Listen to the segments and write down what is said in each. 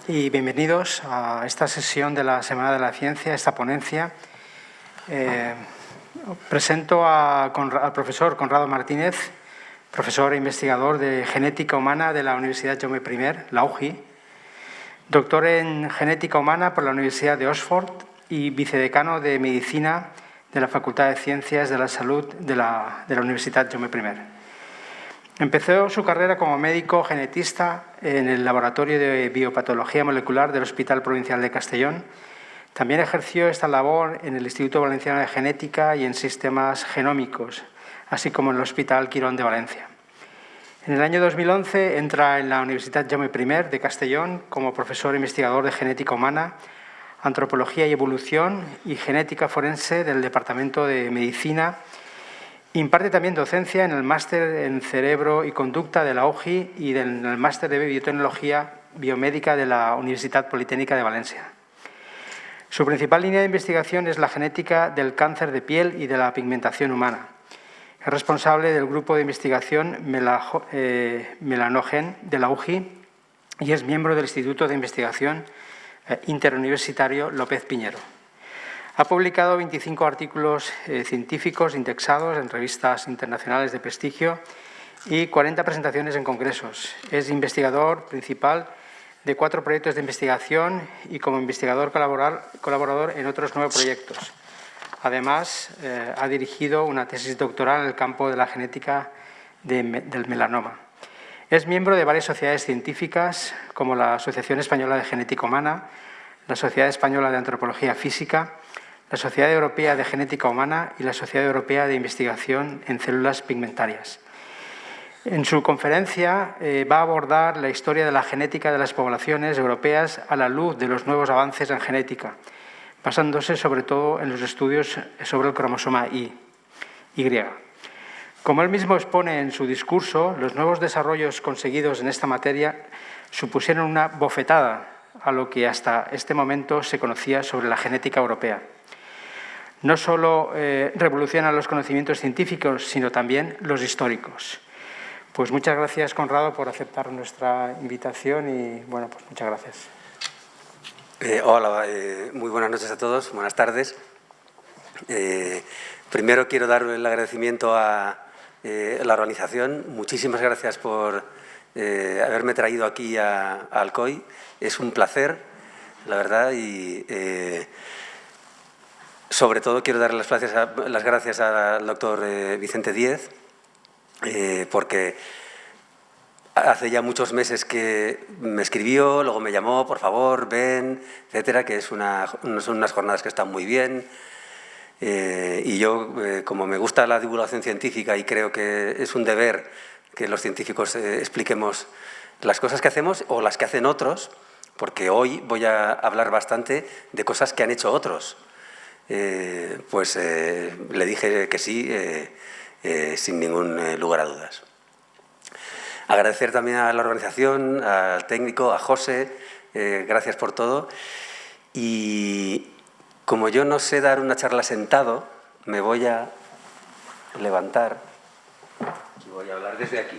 y bienvenidos a esta sesión de la Semana de la Ciencia, esta ponencia. Presento al profesor Conrado Martínez, profesor e investigador de Genética Humana de la Universidad Jaume I, la UJI, doctor en Genética Humana por la Universidad de Oxford y vicedecano de Medicina de la Facultad de Ciencias de la Salud de la Universidad Jaume I. Empezó su carrera como médico genetista en el Laboratorio de Biopatología Molecular del Hospital Provincial de Castellón. También ejerció esta labor en el Instituto Valenciano de Genética y en Sistemas Genómicos, así como en el Hospital Quirón de Valencia. En el año 2011 entra en la Universidad Jaume I de Castellón como profesor investigador de Genética Humana, Antropología y Evolución y Genética Forense del Departamento de Medicina. Imparte también docencia en el Máster en Cerebro y Conducta de la UJI y en el Máster de Biotecnología Biomédica de la Universidad Politécnica de Valencia. Su principal línea de investigación es la genética del cáncer de piel y de la pigmentación humana. Es responsable del grupo de investigación Melanogen de la UJI y es miembro del Instituto de Investigación Interuniversitario López Piñero. Ha publicado 25 artículos científicos indexados en revistas internacionales de prestigio y 40 presentaciones en congresos. Es investigador principal de 4 proyectos de investigación y como investigador colaborador en otros 9 proyectos. Además, ha dirigido una tesis doctoral en el campo de la genética del melanoma. Es miembro de varias sociedades científicas, como la Asociación Española de Genética Humana, la Sociedad Española de Antropología Física, la Sociedad Europea de Genética Humana y la Sociedad Europea de Investigación en Células Pigmentarias. En su conferencia va a abordar la historia de la genética de las poblaciones europeas a la luz de los nuevos avances en genética, basándose sobre todo en los estudios sobre el cromosoma Y. Como él mismo expone en su discurso, los nuevos desarrollos conseguidos en esta materia supusieron una bofetada a lo que hasta este momento se conocía sobre la genética europea. No solo revolucionan los conocimientos científicos, sino también los históricos. Pues muchas gracias, Conrado, por aceptar nuestra invitación y, bueno, pues muchas gracias. Hola, muy buenas noches a todos, buenas tardes. Primero quiero dar el agradecimiento a la organización. Muchísimas gracias por haberme traído aquí a Alcoy. Es un placer, la verdad, y sobre todo quiero dar las gracias al doctor Vicente Díez, porque hace ya muchos meses que me escribió, luego me llamó, por favor, ven, etcétera, que son unas jornadas que están muy bien. Y yo, como me gusta la divulgación científica y creo que es un deber que los científicos expliquemos las cosas que hacemos o las que hacen otros, porque hoy voy a hablar bastante de cosas que han hecho otros. Pues le dije que sí, sin ningún lugar a dudas. Agradecer también a la organización, al técnico, a José, gracias por todo. Y como yo no sé dar una charla sentado, me voy a levantar y voy a hablar desde aquí.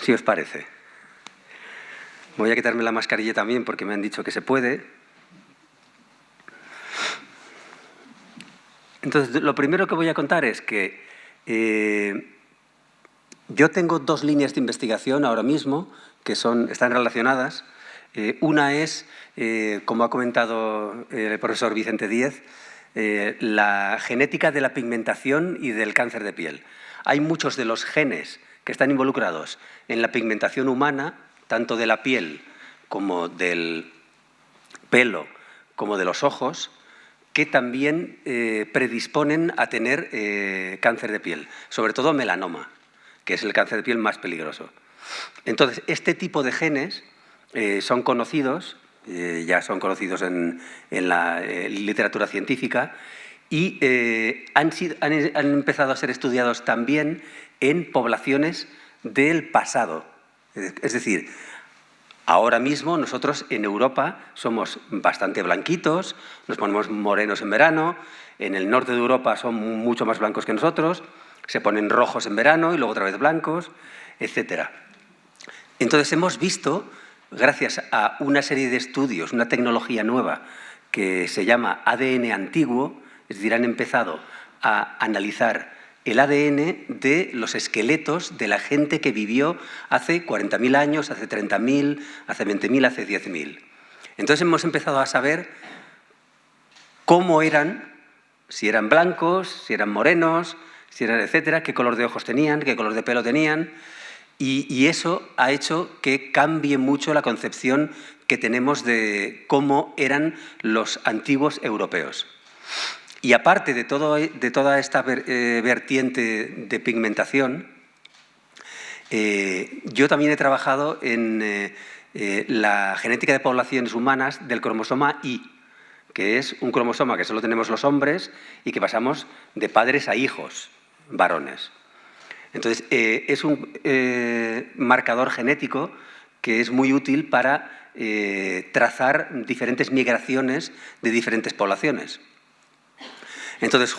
Si os parece. Voy a quitarme la mascarilla también porque me han dicho que se puede. Entonces, lo primero que voy a contar es que yo tengo 2 líneas de investigación ahora mismo que están relacionadas. Una es, como ha comentado el profesor Vicente Díez, la genética de la pigmentación y del cáncer de piel. Hay muchos de los genes que están involucrados en la pigmentación humana, tanto de la piel como del pelo, como de los ojos, que también predisponen a tener cáncer de piel, sobre todo melanoma, que es el cáncer de piel más peligroso. Entonces, este tipo de genes son conocidos, ya son conocidos en la literatura científica y han empezado a ser estudiados también en poblaciones del pasado. Es decir, ahora mismo nosotros en Europa somos bastante blanquitos, nos ponemos morenos en verano, en el norte de Europa son mucho más blancos que nosotros, se ponen rojos en verano y luego otra vez blancos, etc. Entonces hemos visto gracias a una serie de estudios, una tecnología nueva que se llama ADN antiguo, es decir, han empezado a analizar el ADN de los esqueletos de la gente que vivió hace 40.000 años, hace 30.000, hace 20.000, hace 10.000. Entonces hemos empezado a saber cómo eran, si eran blancos, si eran morenos, si eran etcétera, qué color de ojos tenían, qué color de pelo tenían, y eso ha hecho que cambie mucho la concepción que tenemos de cómo eran los antiguos europeos. Y aparte de toda esta vertiente de pigmentación, yo también he trabajado en la genética de poblaciones humanas del cromosoma Y, que es un cromosoma que solo tenemos los hombres y que pasamos de padres a hijos varones. Entonces, es un marcador genético que es muy útil para trazar diferentes migraciones de diferentes poblaciones. Entonces,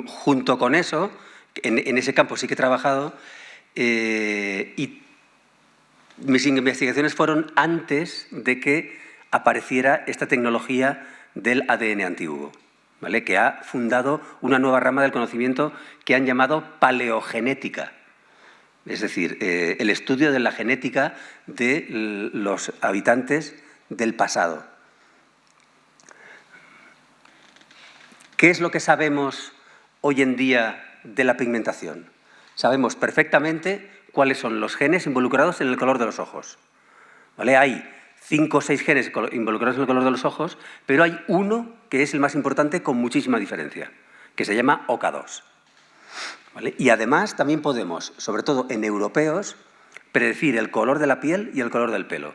junto con eso, en ese campo sí que he trabajado y mis investigaciones fueron antes de que apareciera esta tecnología del ADN antiguo, ¿vale? Que ha fundado una nueva rama del conocimiento que han llamado paleogenética. Es decir, el estudio de la genética de los habitantes del pasado. ¿Qué es lo que sabemos hoy en día de la pigmentación? Sabemos perfectamente cuáles son los genes involucrados en el color de los ojos, ¿vale? Hay 5 o 6 genes involucrados en el color de los ojos, pero hay uno que es el más importante con muchísima diferencia, que se llama OCA2. ¿Vale? Y además también podemos, sobre todo en europeos, predecir el color de la piel y el color del pelo.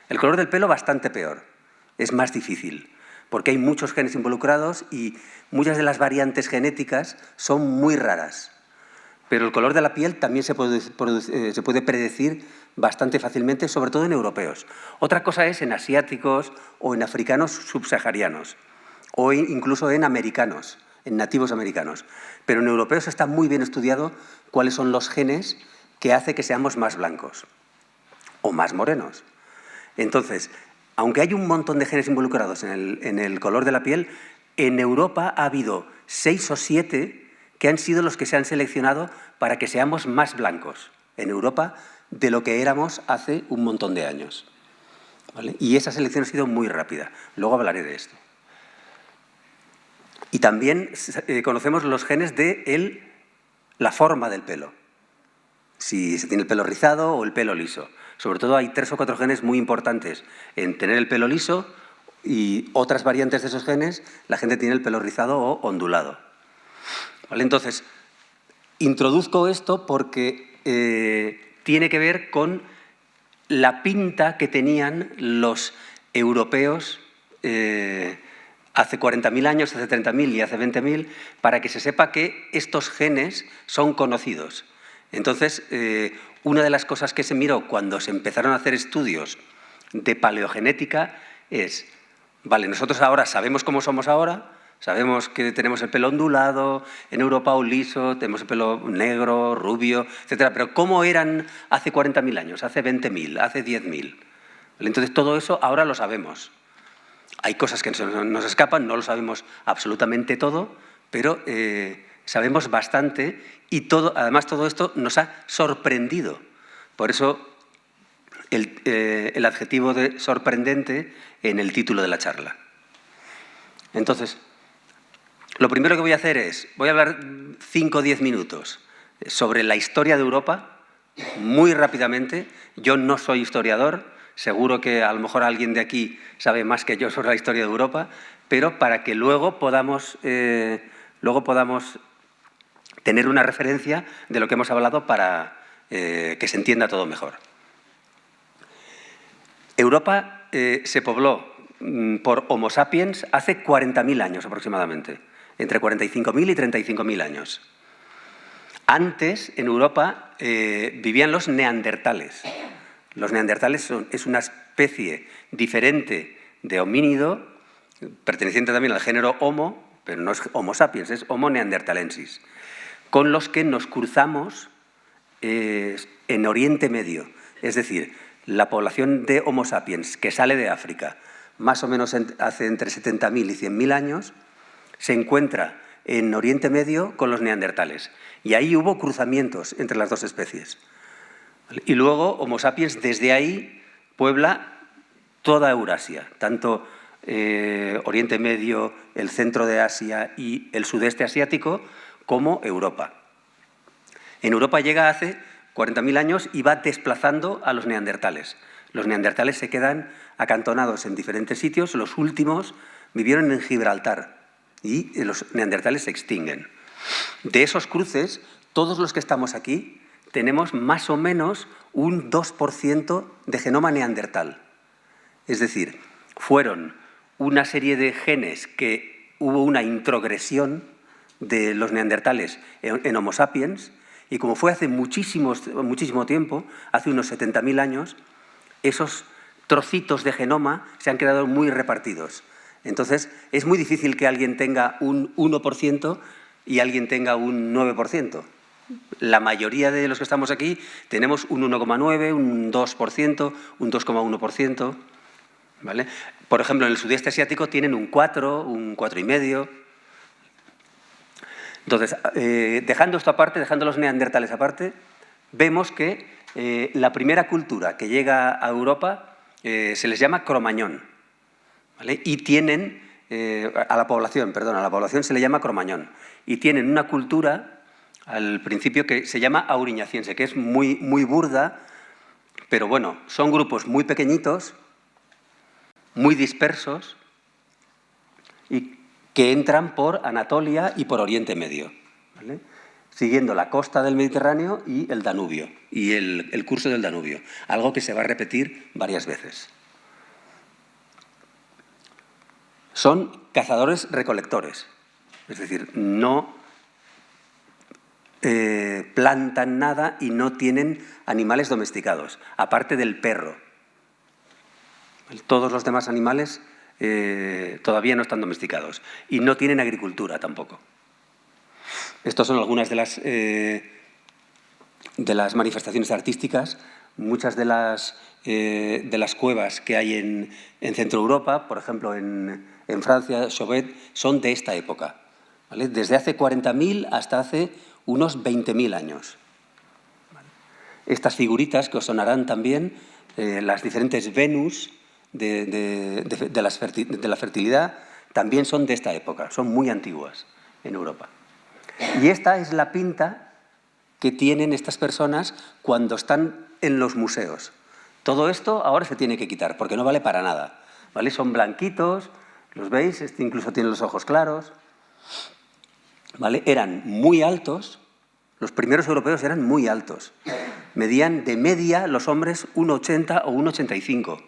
El color del pelo bastante peor, es más difícil, porque hay muchos genes involucrados y muchas de las variantes genéticas son muy raras. Pero el color de la piel también se puede predecir bastante fácilmente, sobre todo en europeos. Otra cosa es en asiáticos o en africanos subsaharianos, o incluso en americanos, en nativos americanos. Pero en europeos está muy bien estudiado cuáles son los genes que hacen que seamos más blancos o más morenos. Entonces, aunque hay un montón de genes involucrados en el color de la piel, en Europa ha habido 6 o 7 que han sido los que se han seleccionado para que seamos más blancos en Europa de lo que éramos hace un montón de años, ¿vale? Y esa selección ha sido muy rápida. Luego hablaré de esto. Y también conocemos los genes de la forma del pelo. Si se tiene el pelo rizado o el pelo liso. Sobre todo hay 3 o 4 genes muy importantes en tener el pelo liso y otras variantes de esos genes, la gente tiene el pelo rizado o ondulado. ¿Vale? Entonces, introduzco esto porque tiene que ver con la pinta que tenían los europeos hace 40.000 años, hace 30.000 y hace 20.000, para que se sepa que estos genes son conocidos. Entonces, una de las cosas que se miró cuando se empezaron a hacer estudios de paleogenética es, vale, nosotros ahora sabemos cómo somos ahora, sabemos que tenemos el pelo ondulado, en Europa o liso, tenemos el pelo negro, rubio, etcétera, pero ¿cómo eran hace 40.000 años, hace 20.000, hace 10.000? Entonces, todo eso ahora lo sabemos. Hay cosas que nos escapan, no lo sabemos absolutamente todo, pero sabemos bastante y además todo esto nos ha sorprendido. Por eso el adjetivo de sorprendente en el título de la charla. Entonces, lo primero que voy a hacer voy a hablar 5 o 10 minutos sobre la historia de Europa, muy rápidamente. Yo no soy historiador, seguro que a lo mejor alguien de aquí sabe más que yo sobre la historia de Europa, pero para que luego podamos tener una referencia de lo que hemos hablado para que se entienda todo mejor. Europa se pobló por Homo sapiens hace 40.000 años aproximadamente, entre 45.000 y 35.000 años. Antes, en Europa, vivían los neandertales. Los neandertales es una especie diferente de homínido, perteneciente también al género Homo, pero no es Homo sapiens, es Homo neanderthalensis, con los que nos cruzamos en Oriente Medio. Es decir, la población de Homo sapiens que sale de África, más o menos hace entre 70.000 y 100.000 años, se encuentra en Oriente Medio con los neandertales. Y ahí hubo cruzamientos entre las dos especies. Y luego Homo sapiens desde ahí puebla toda Eurasia, tanto Oriente Medio, el centro de Asia y el sudeste asiático, como Europa. En Europa llega hace 40.000 años y va desplazando a los neandertales. Los neandertales se quedan acantonados en diferentes sitios. Los últimos vivieron en Gibraltar y los neandertales se extinguen. De esos cruces, todos los que estamos aquí tenemos más o menos un 2% de genoma neandertal. Es decir, fueron una serie de genes que hubo una introgresión de los neandertales en Homo sapiens, y como fue hace muchísimo tiempo, hace unos 70.000 años, esos trocitos de genoma se han quedado muy repartidos. Entonces, es muy difícil que alguien tenga un 1% y alguien tenga un 9%. La mayoría de los que estamos aquí tenemos un 1,9%, un 2%, un 2,1%. ¿Vale? Por ejemplo, en el sudeste asiático tienen un 4, un 4,5%. Entonces, dejando esto aparte, dejando los neandertales aparte, vemos que la primera cultura que llega a Europa se les llama Cromañón, ¿vale? Y tienen, a la población se le llama Cromañón, y tienen una cultura al principio que se llama auriñaciense, que es muy burda, pero bueno, son grupos muy pequeñitos, muy dispersos, y que entran por Anatolia y por Oriente Medio, ¿vale? Siguiendo la costa del Mediterráneo y el Danubio, y el curso del Danubio, algo que se va a repetir varias veces. Son cazadores-recolectores, es decir, no plantan nada y no tienen animales domesticados, aparte del perro. Todos los demás animales todavía no están domesticados y no tienen agricultura tampoco. Estas son algunas de las manifestaciones artísticas. Muchas de las cuevas que hay en Centro Europa, por ejemplo en Francia, Chauvet, son de esta época, ¿vale? Desde hace 40.000 hasta hace unos 20.000 años. Estas figuritas que os sonarán también, las diferentes Venus de la fertilidad, también son de esta época, son muy antiguas en Europa. Y esta es la pinta que tienen estas personas cuando están en los museos. Todo esto ahora se tiene que quitar porque no vale para nada, ¿vale? Son blanquitos, ¿los veis? Este incluso tiene los ojos claros, ¿vale? Eran muy altos, los primeros europeos eran muy altos. Medían de media los hombres 1,80 o 1,85.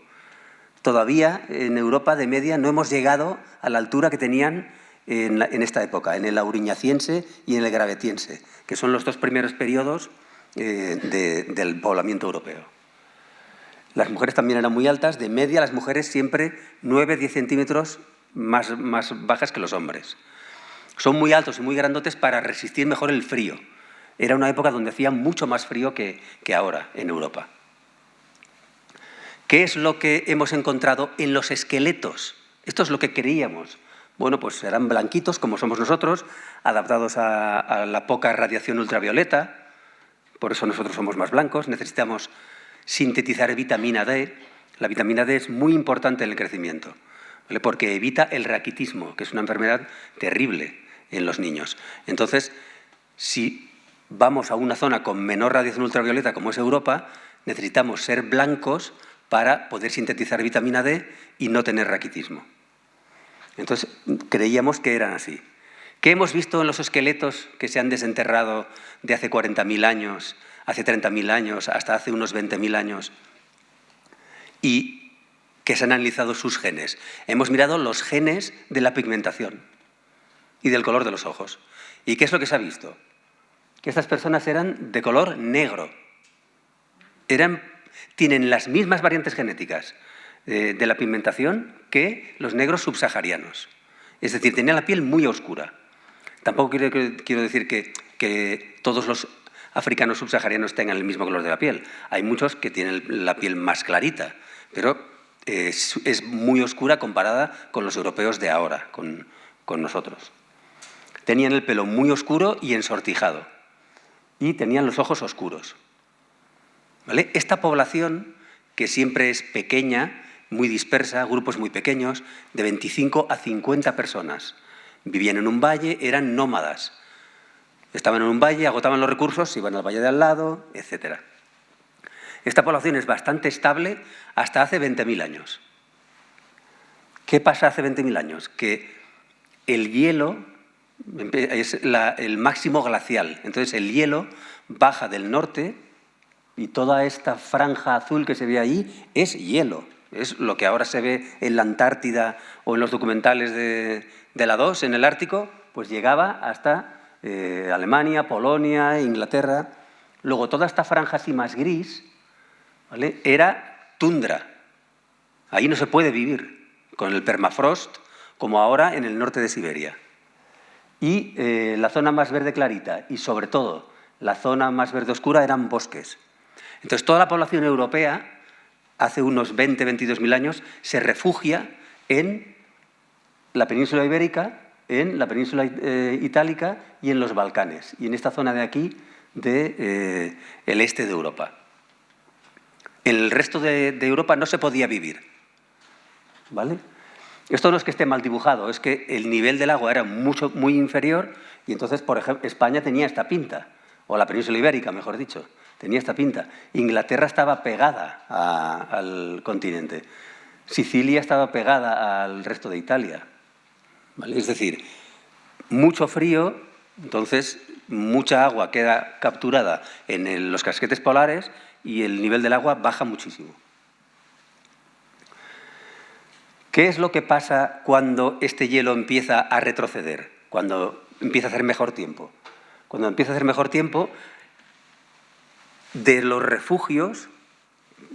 Todavía en Europa de media no hemos llegado a la altura que tenían en esta época, en el auriñaciense y en el gravetiense, que son los dos primeros periodos del poblamiento europeo. Las mujeres también eran muy altas, de media las mujeres siempre 9-10 centímetros más bajas que los hombres. Son muy altos y muy grandotes para resistir mejor el frío. Era una época donde hacía mucho más frío que ahora en Europa. ¿Qué es lo que hemos encontrado en los esqueletos? Esto es lo que creíamos. Bueno, pues eran blanquitos, como somos nosotros, adaptados a la poca radiación ultravioleta. Por eso nosotros somos más blancos. Necesitamos sintetizar vitamina D. La vitamina D es muy importante en el crecimiento, ¿vale? Porque evita el raquitismo, que es una enfermedad terrible en los niños. Entonces, si vamos a una zona con menor radiación ultravioleta, como es Europa, necesitamos ser blancos para poder sintetizar vitamina D y no tener raquitismo. Entonces, creíamos que eran así. ¿Qué hemos visto en los esqueletos que se han desenterrado de hace 40.000 años, hace 30.000 años, hasta hace unos 20.000 años? Y que se han analizado sus genes. Hemos mirado los genes de la pigmentación y del color de los ojos. ¿Y qué es lo que se ha visto? Que estas personas eran de color negro. Tienen las mismas variantes genéticas de la pigmentación que los negros subsaharianos. Es decir, tenían la piel muy oscura. Tampoco quiero decir que todos los africanos subsaharianos tengan el mismo color de la piel. Hay muchos que tienen la piel más clarita, pero es muy oscura comparada con los europeos de ahora, con nosotros. Tenían el pelo muy oscuro y ensortijado, y tenían los ojos oscuros. ¿Vale? Esta población, que siempre es pequeña, muy dispersa, grupos muy pequeños, de 25 a 50 personas, vivían en un valle, eran nómadas. Estaban en un valle, agotaban los recursos, iban al valle de al lado, etc. Esta población es bastante estable hasta hace 20.000 años. ¿Qué pasa hace 20.000 años? Que el hielo es el máximo glacial. Entonces el hielo baja del norte y toda esta franja azul que se ve ahí es hielo. Es lo que ahora se ve en la Antártida o en los documentales de la 2 en el Ártico, pues llegaba hasta Alemania, Polonia, Inglaterra. Luego toda esta franja así más gris, ¿vale?, era tundra. Ahí no se puede vivir con el permafrost como ahora en el norte de Siberia. Y la zona más verde clarita y sobre todo la zona más verde oscura eran bosques. Entonces toda la población europea hace unos 22.000 años se refugia en la península ibérica, en la península itálica y en los Balcanes, y en esta zona de aquí, el este de Europa. En el resto de Europa no se podía vivir, ¿vale? Esto no es que esté mal dibujado, es que el nivel del agua era muy inferior y entonces, por ejemplo, España tenía esta pinta, o la península ibérica, mejor dicho, tenía esta pinta. Inglaterra estaba pegada al continente. Sicilia estaba pegada al resto de Italia, ¿vale? Es decir, mucho frío, entonces mucha agua queda capturada en los casquetes polares y el nivel del agua baja muchísimo. ¿Qué es lo que pasa cuando este hielo empieza a retroceder? Cuando empieza a hacer mejor tiempo. Cuando empieza a hacer mejor tiempo, de los refugios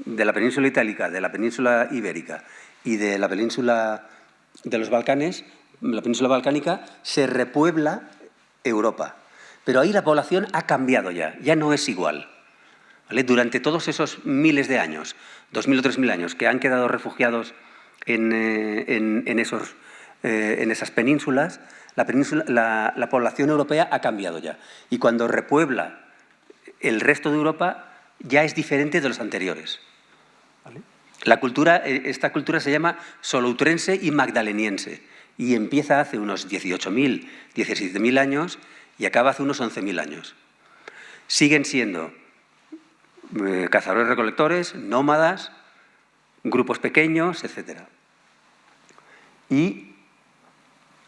de la península itálica, de la península ibérica y de la península de los Balcanes, la península balcánica, se repuebla Europa. Pero ahí la población ha cambiado ya no es igual, ¿vale? Durante todos esos miles de años, 2.000 o 3.000 años, que han quedado refugiados en esas penínsulas, la población europea ha cambiado ya. Y cuando repuebla el resto de Europa, ya es diferente de los anteriores, ¿vale? Esta cultura se llama soloutrense y magdaleniense y empieza hace unos 18.000, 17.000 años y acaba hace unos 11.000 años. Siguen siendo cazadores-recolectores, nómadas, grupos pequeños, etc. Y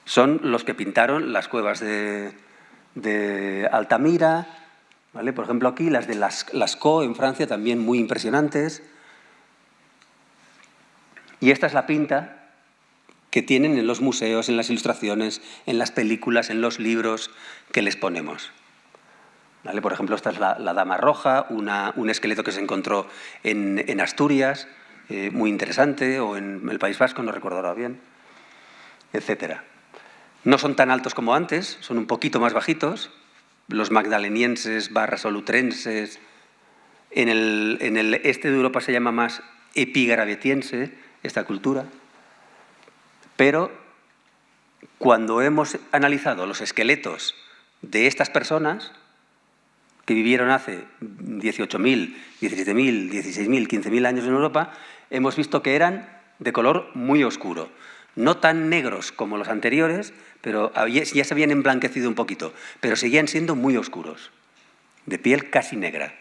son los que pintaron las cuevas de Altamira, ¿vale? Por ejemplo, aquí las de Lascaux en Francia, también muy impresionantes. Y esta es la pinta que tienen en los museos, en las ilustraciones, en las películas, en los libros que les ponemos, ¿vale? Por ejemplo, esta es la Dama Roja, un esqueleto que se encontró en Asturias, muy interesante, o en el País Vasco, no recuerdo ahora bien, etc. No son tan altos como antes, son un poquito más bajitos, los magdalenienses / solutrenses. En el este de Europa se llama más epigravetiense esta cultura, pero cuando hemos analizado los esqueletos de estas personas que vivieron hace 18.000, 17.000, 16.000, 15.000 años en Europa, hemos visto que eran de color muy oscuro. No tan negros como los anteriores, pero ya se habían emblanquecido un poquito, pero seguían siendo muy oscuros, de piel casi negra.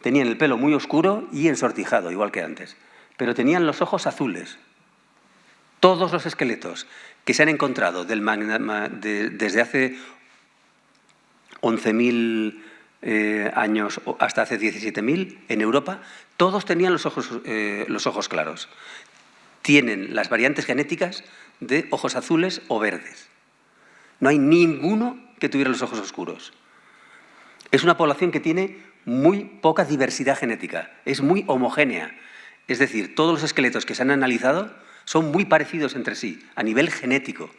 Tenían el pelo muy oscuro y ensortijado, igual que antes, pero tenían los ojos azules. Todos los esqueletos que se han encontrado desde hace 11.000 años hasta hace 17.000 en Europa, todos tenían los ojos claros. Tienen las variantes genéticas de ojos azules o verdes. No hay ninguno que tuviera los ojos oscuros. Es una población que tiene muy poca diversidad genética, es muy homogénea. Es decir, todos los esqueletos que se han analizado son muy parecidos entre sí, a nivel genético.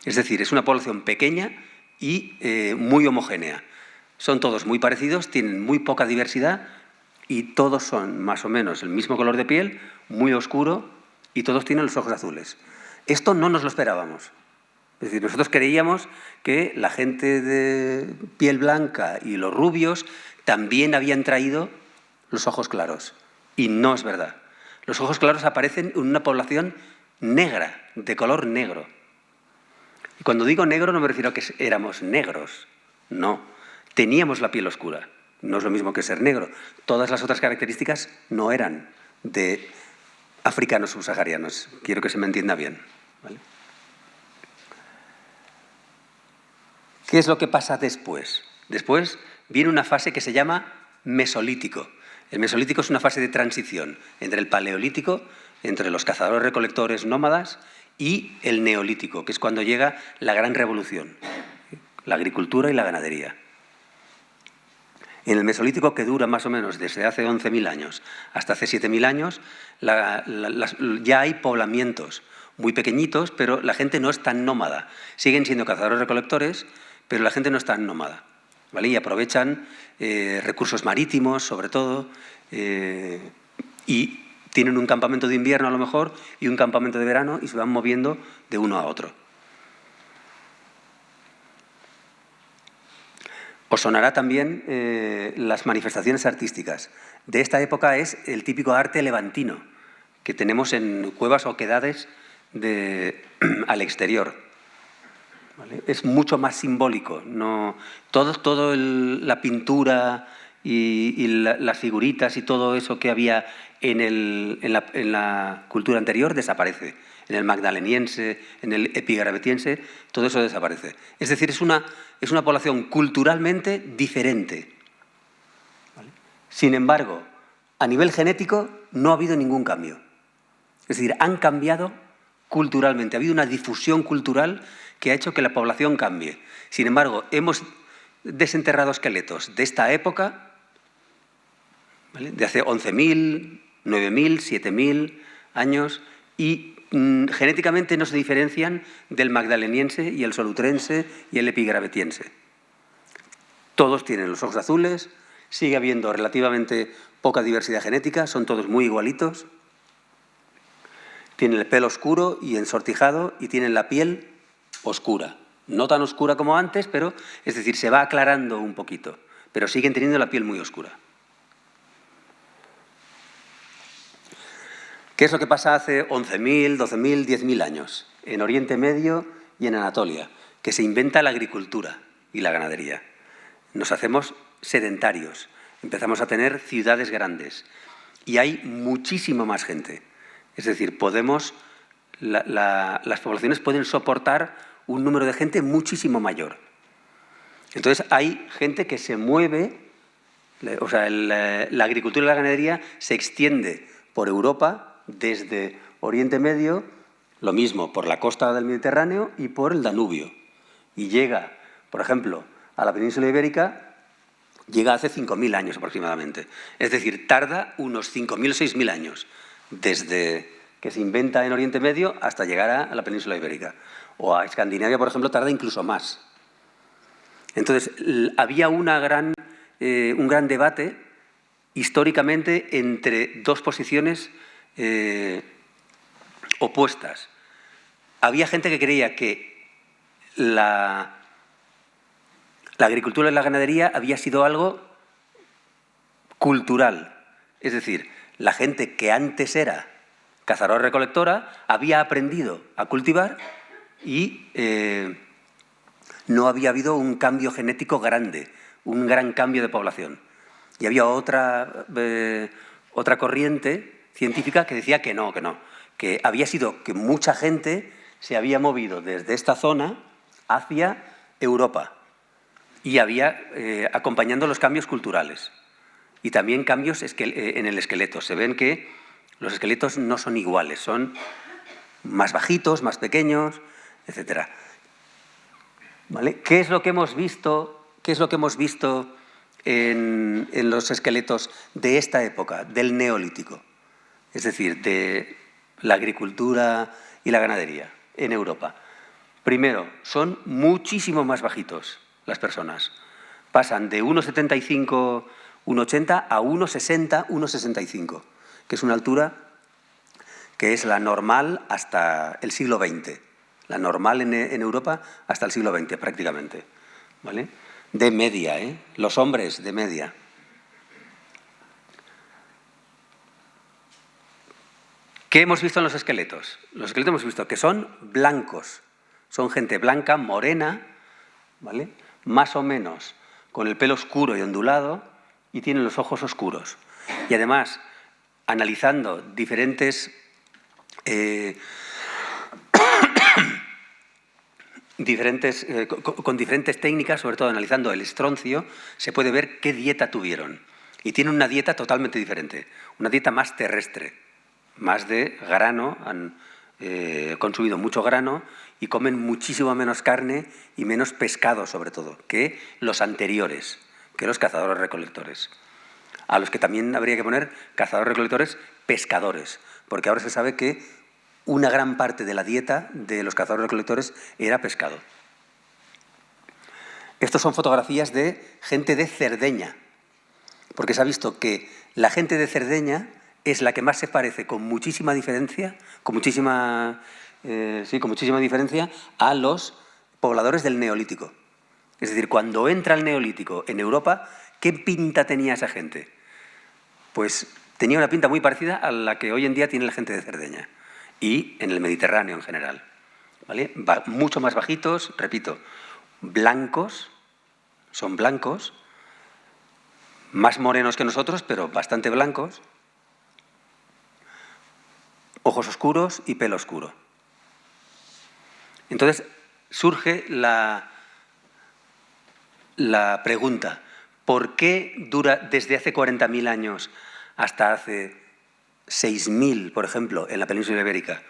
Es decir, es una población pequeña y muy homogénea. Son todos muy parecidos, tienen muy poca diversidad y todos son más o menos el mismo color de piel, muy oscuro, y todos tienen los ojos azules. Esto no nos lo esperábamos. Es decir, nosotros creíamos que la gente de piel blanca y los rubios también habían traído los ojos claros. Y no es verdad. Los ojos claros aparecen en una población negra, de color negro. Y cuando digo negro no me refiero a que éramos negros. No. Teníamos la piel oscura. No es lo mismo que ser negro. Todas las otras características no eran de africanos subsaharianos. Quiero que se me entienda bien, ¿vale? ¿Qué es lo que pasa después? Después viene una fase que se llama Mesolítico. El Mesolítico es una fase de transición entre el Paleolítico, entre los cazadores-recolectores nómadas, y el Neolítico, que es cuando llega la gran revolución, la agricultura y la ganadería. En el Mesolítico, que dura más o menos desde hace 11.000 años hasta hace 7.000 años, ya hay poblamientos muy pequeñitos, pero la gente no es tan nómada. Siguen siendo cazadores-recolectores, pero la gente no es tan nómada, ¿vale? Y aprovechan recursos marítimos, sobre todo, y tienen un campamento de invierno a lo mejor y un campamento de verano y se van moviendo de uno a otro. Os sonará también las manifestaciones artísticas. De esta época es el típico arte levantino que tenemos en cuevas o oquedades al exterior. ¿Vale? Es mucho más simbólico. No, la pintura y las figuritas y todo eso que había en la cultura anterior desaparece. En el magdaleniense, en el epigravetiense, todo eso desaparece. Es decir, es una población culturalmente diferente. ¿Vale? Sin embargo, a nivel genético no ha habido ningún cambio. Es decir, han cambiado culturalmente, ha habido una difusión cultural que ha hecho que la población cambie. Sin embargo, hemos desenterrado esqueletos de esta época, ¿vale? De hace 11.000, 9.000, 7.000 años, y genéticamente no se diferencian del magdaleniense y el solutrense y el epigravetiense. Todos tienen los ojos azules, sigue habiendo relativamente poca diversidad genética, son todos muy igualitos, tienen el pelo oscuro y ensortijado y tienen la piel oscura. No tan oscura como antes, pero es decir, se va aclarando un poquito, pero siguen teniendo la piel muy oscura. ¿Qué es lo que pasa hace 11.000, 12.000, 10.000 años? En Oriente Medio y en Anatolia, que se inventa la agricultura y la ganadería. Nos hacemos sedentarios, empezamos a tener ciudades grandes y hay muchísima más gente. Es decir, las poblaciones pueden soportar un número de gente muchísimo mayor. Entonces hay gente que se mueve, o sea, la agricultura y la ganadería se extiende por Europa, desde Oriente Medio, lo mismo por la costa del Mediterráneo y por el Danubio. Y llega, por ejemplo, a la península ibérica, llega hace 5.000 años aproximadamente. Es decir, tarda unos 5.000 o 6.000 años desde que se inventa en Oriente Medio hasta llegar a la península ibérica. O a Escandinavia, por ejemplo, tarda incluso más. Entonces, había un gran debate históricamente entre dos posiciones opuestas. Había gente que creía que la agricultura y la ganadería había sido algo cultural. Es decir, la gente que antes era cazadora-recolectora había aprendido a cultivar y no había habido un cambio genético grande, un gran cambio de población. Y había otra corriente científica que decía que no, que había sido que mucha gente se había movido desde esta zona hacia Europa y había acompañando los cambios culturales y también cambios en el esqueleto. Se ven que los esqueletos no son iguales, son más bajitos, más pequeños, etc. ¿Vale? ¿Qué es lo que hemos visto? ¿Qué es lo que hemos visto en los esqueletos de esta época, del Neolítico? Es decir, de la agricultura y la ganadería en Europa. Primero, son muchísimo más bajitos las personas. pasan de 1,75, 1,80 a 1,60, 1,65, que es una altura que es la normal hasta el siglo XX. La normal en Europa hasta el siglo XX, prácticamente. ¿Vale? De media, ¿eh? Los hombres de media. ¿Qué hemos visto en los esqueletos? Los esqueletos hemos visto que son blancos. Son gente blanca, morena, ¿vale? Más o menos con el pelo oscuro y ondulado, y tienen los ojos oscuros. Y además, analizando diferentes con diferentes técnicas, sobre todo analizando el estroncio, se puede ver qué dieta tuvieron. Y tienen una dieta totalmente diferente, una dieta más terrestre, más de grano, han consumido mucho grano y comen muchísimo menos carne y menos pescado, sobre todo, que los anteriores, que los cazadores-recolectores. A los que también habría que poner cazadores-recolectores pescadores, porque ahora se sabe que una gran parte de la dieta de los cazadores-recolectores era pescado. Estas son fotografías de gente de Cerdeña, porque se ha visto que la gente de Cerdeña es la que más se parece con muchísima diferencia, diferencia a los pobladores del Neolítico. Es decir, cuando entra el Neolítico en Europa, ¿qué pinta tenía esa gente? Pues tenía una pinta muy parecida a la que hoy en día tiene la gente de Cerdeña y en el Mediterráneo en general. ¿Vale? Mucho más bajitos, repito, blancos, son blancos, más morenos que nosotros, pero bastante blancos, ojos oscuros y pelo oscuro. Entonces surge la pregunta, ¿por qué dura desde hace 40.000 años hasta hace 6.000, por ejemplo, en la península ibérica,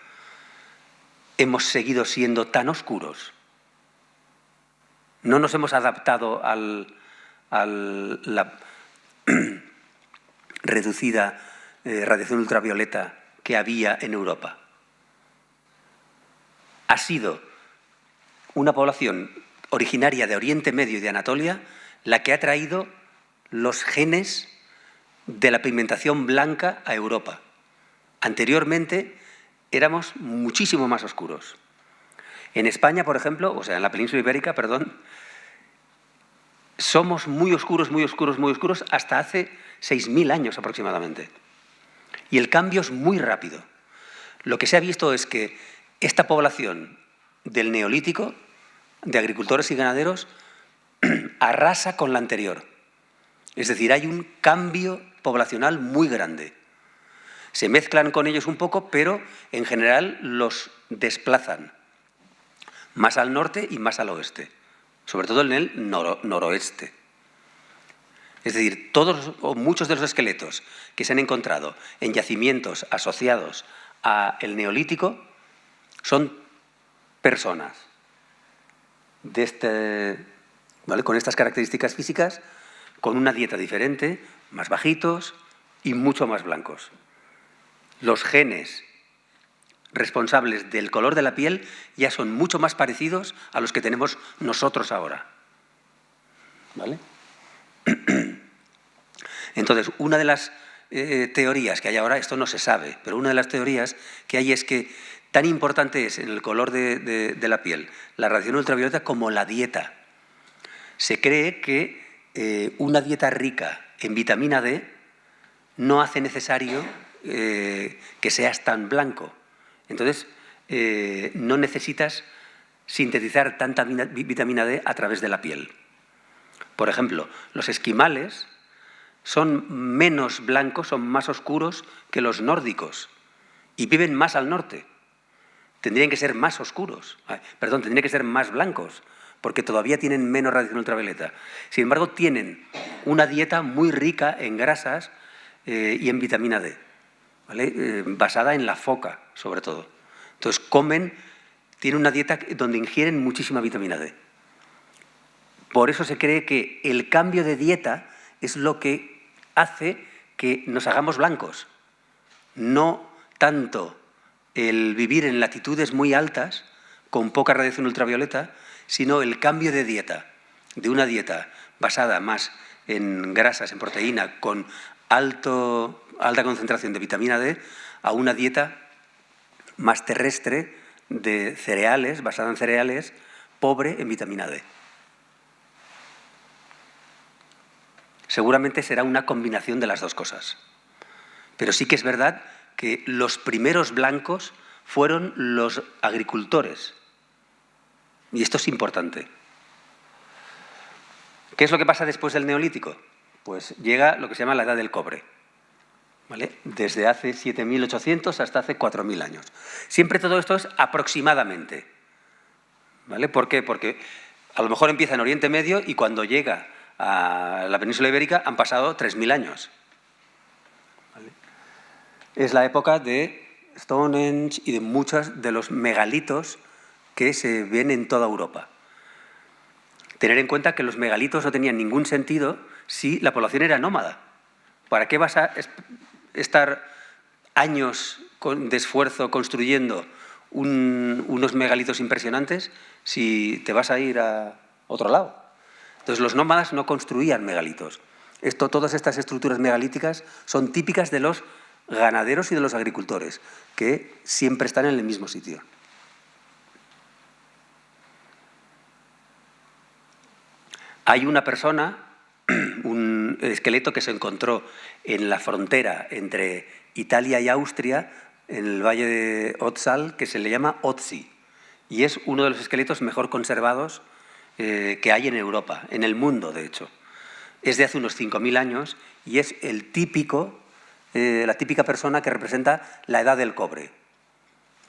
hemos seguido siendo tan oscuros? ¿No nos hemos adaptado a la reducida radiación ultravioleta que había en Europa? Ha sido una población originaria de Oriente Medio y de Anatolia la que ha traído los genes de la pigmentación blanca a Europa. Anteriormente éramos muchísimo más oscuros. En España, por ejemplo, o sea, en la península ibérica, perdón, somos muy oscuros hasta hace 6.000 años aproximadamente. Y el cambio es muy rápido. Lo que se ha visto es que esta población del Neolítico, de agricultores y ganaderos, arrasa con la anterior. Es decir, hay un cambio poblacional muy grande. Se mezclan con ellos un poco, pero en general los desplazan más al norte y más al oeste, sobre todo en el noroeste. Es decir, todos o muchos de los esqueletos que se han encontrado en yacimientos asociados al Neolítico son personas ¿vale? Con estas características físicas, con una dieta diferente, más bajitos y mucho más blancos. Los genes responsables del color de la piel ya son mucho más parecidos a los que tenemos nosotros ahora. ¿Vale? Entonces, una de las teorías que hay ahora, esto no se sabe, pero una de las teorías que hay es que tan importante es en el color de la piel la radiación ultravioleta como la dieta. Se cree que una dieta rica en vitamina D no hace necesario que seas tan blanco. Entonces, no necesitas sintetizar tanta vitamina D a través de la piel. Por ejemplo, los esquimales son menos blancos, son más oscuros que los nórdicos y viven más al norte. Tendrían que ser más oscuros, tendrían que ser más blancos, porque todavía tienen menos radiación ultravioleta. Sin embargo, tienen una dieta muy rica en grasas y en vitamina D, ¿vale? Basada en la foca, sobre todo. Entonces, tienen una dieta donde ingieren muchísima vitamina D. Por eso se cree que el cambio de dieta es lo que hace que nos hagamos blancos. No tanto el vivir en latitudes muy altas, con poca radiación ultravioleta, sino el cambio de dieta, de una dieta basada más en grasas, en proteína, con alta concentración de vitamina D, a una dieta más terrestre de cereales, basada en cereales, pobre en vitamina D. Seguramente será una combinación de las dos cosas. Pero sí que es verdad que los primeros blancos fueron los agricultores. Y esto es importante. ¿Qué es lo que pasa después del Neolítico? Pues llega lo que se llama la Edad del Cobre, ¿vale? Desde hace 7.800 hasta hace 4.000 años. Siempre todo esto es aproximadamente, ¿vale? ¿Por qué? Porque a lo mejor empieza en Oriente Medio y cuando llega a la península ibérica han pasado 3.000 años. ¿Vale? Es la época de Stonehenge y de muchos de los megalitos que se ven en toda Europa. Tener en cuenta que los megalitos no tenían ningún sentido si la población era nómada. ¿Para qué vas a estar años de esfuerzo construyendo unos megalitos impresionantes si te vas a ir a otro lado? Entonces los nómadas no construían megalitos. Todas estas estructuras megalíticas son típicas de los ganaderos y de los agricultores, que siempre están en el mismo sitio. Hay una persona, un esqueleto que se encontró en la frontera entre Italia y Austria, en el valle de Otzal, que se le llama Otzi, y es uno de los esqueletos mejor conservados que hay en Europa, en el mundo, de hecho. Es de hace unos 5.000 años y es la típica persona que representa la edad del cobre,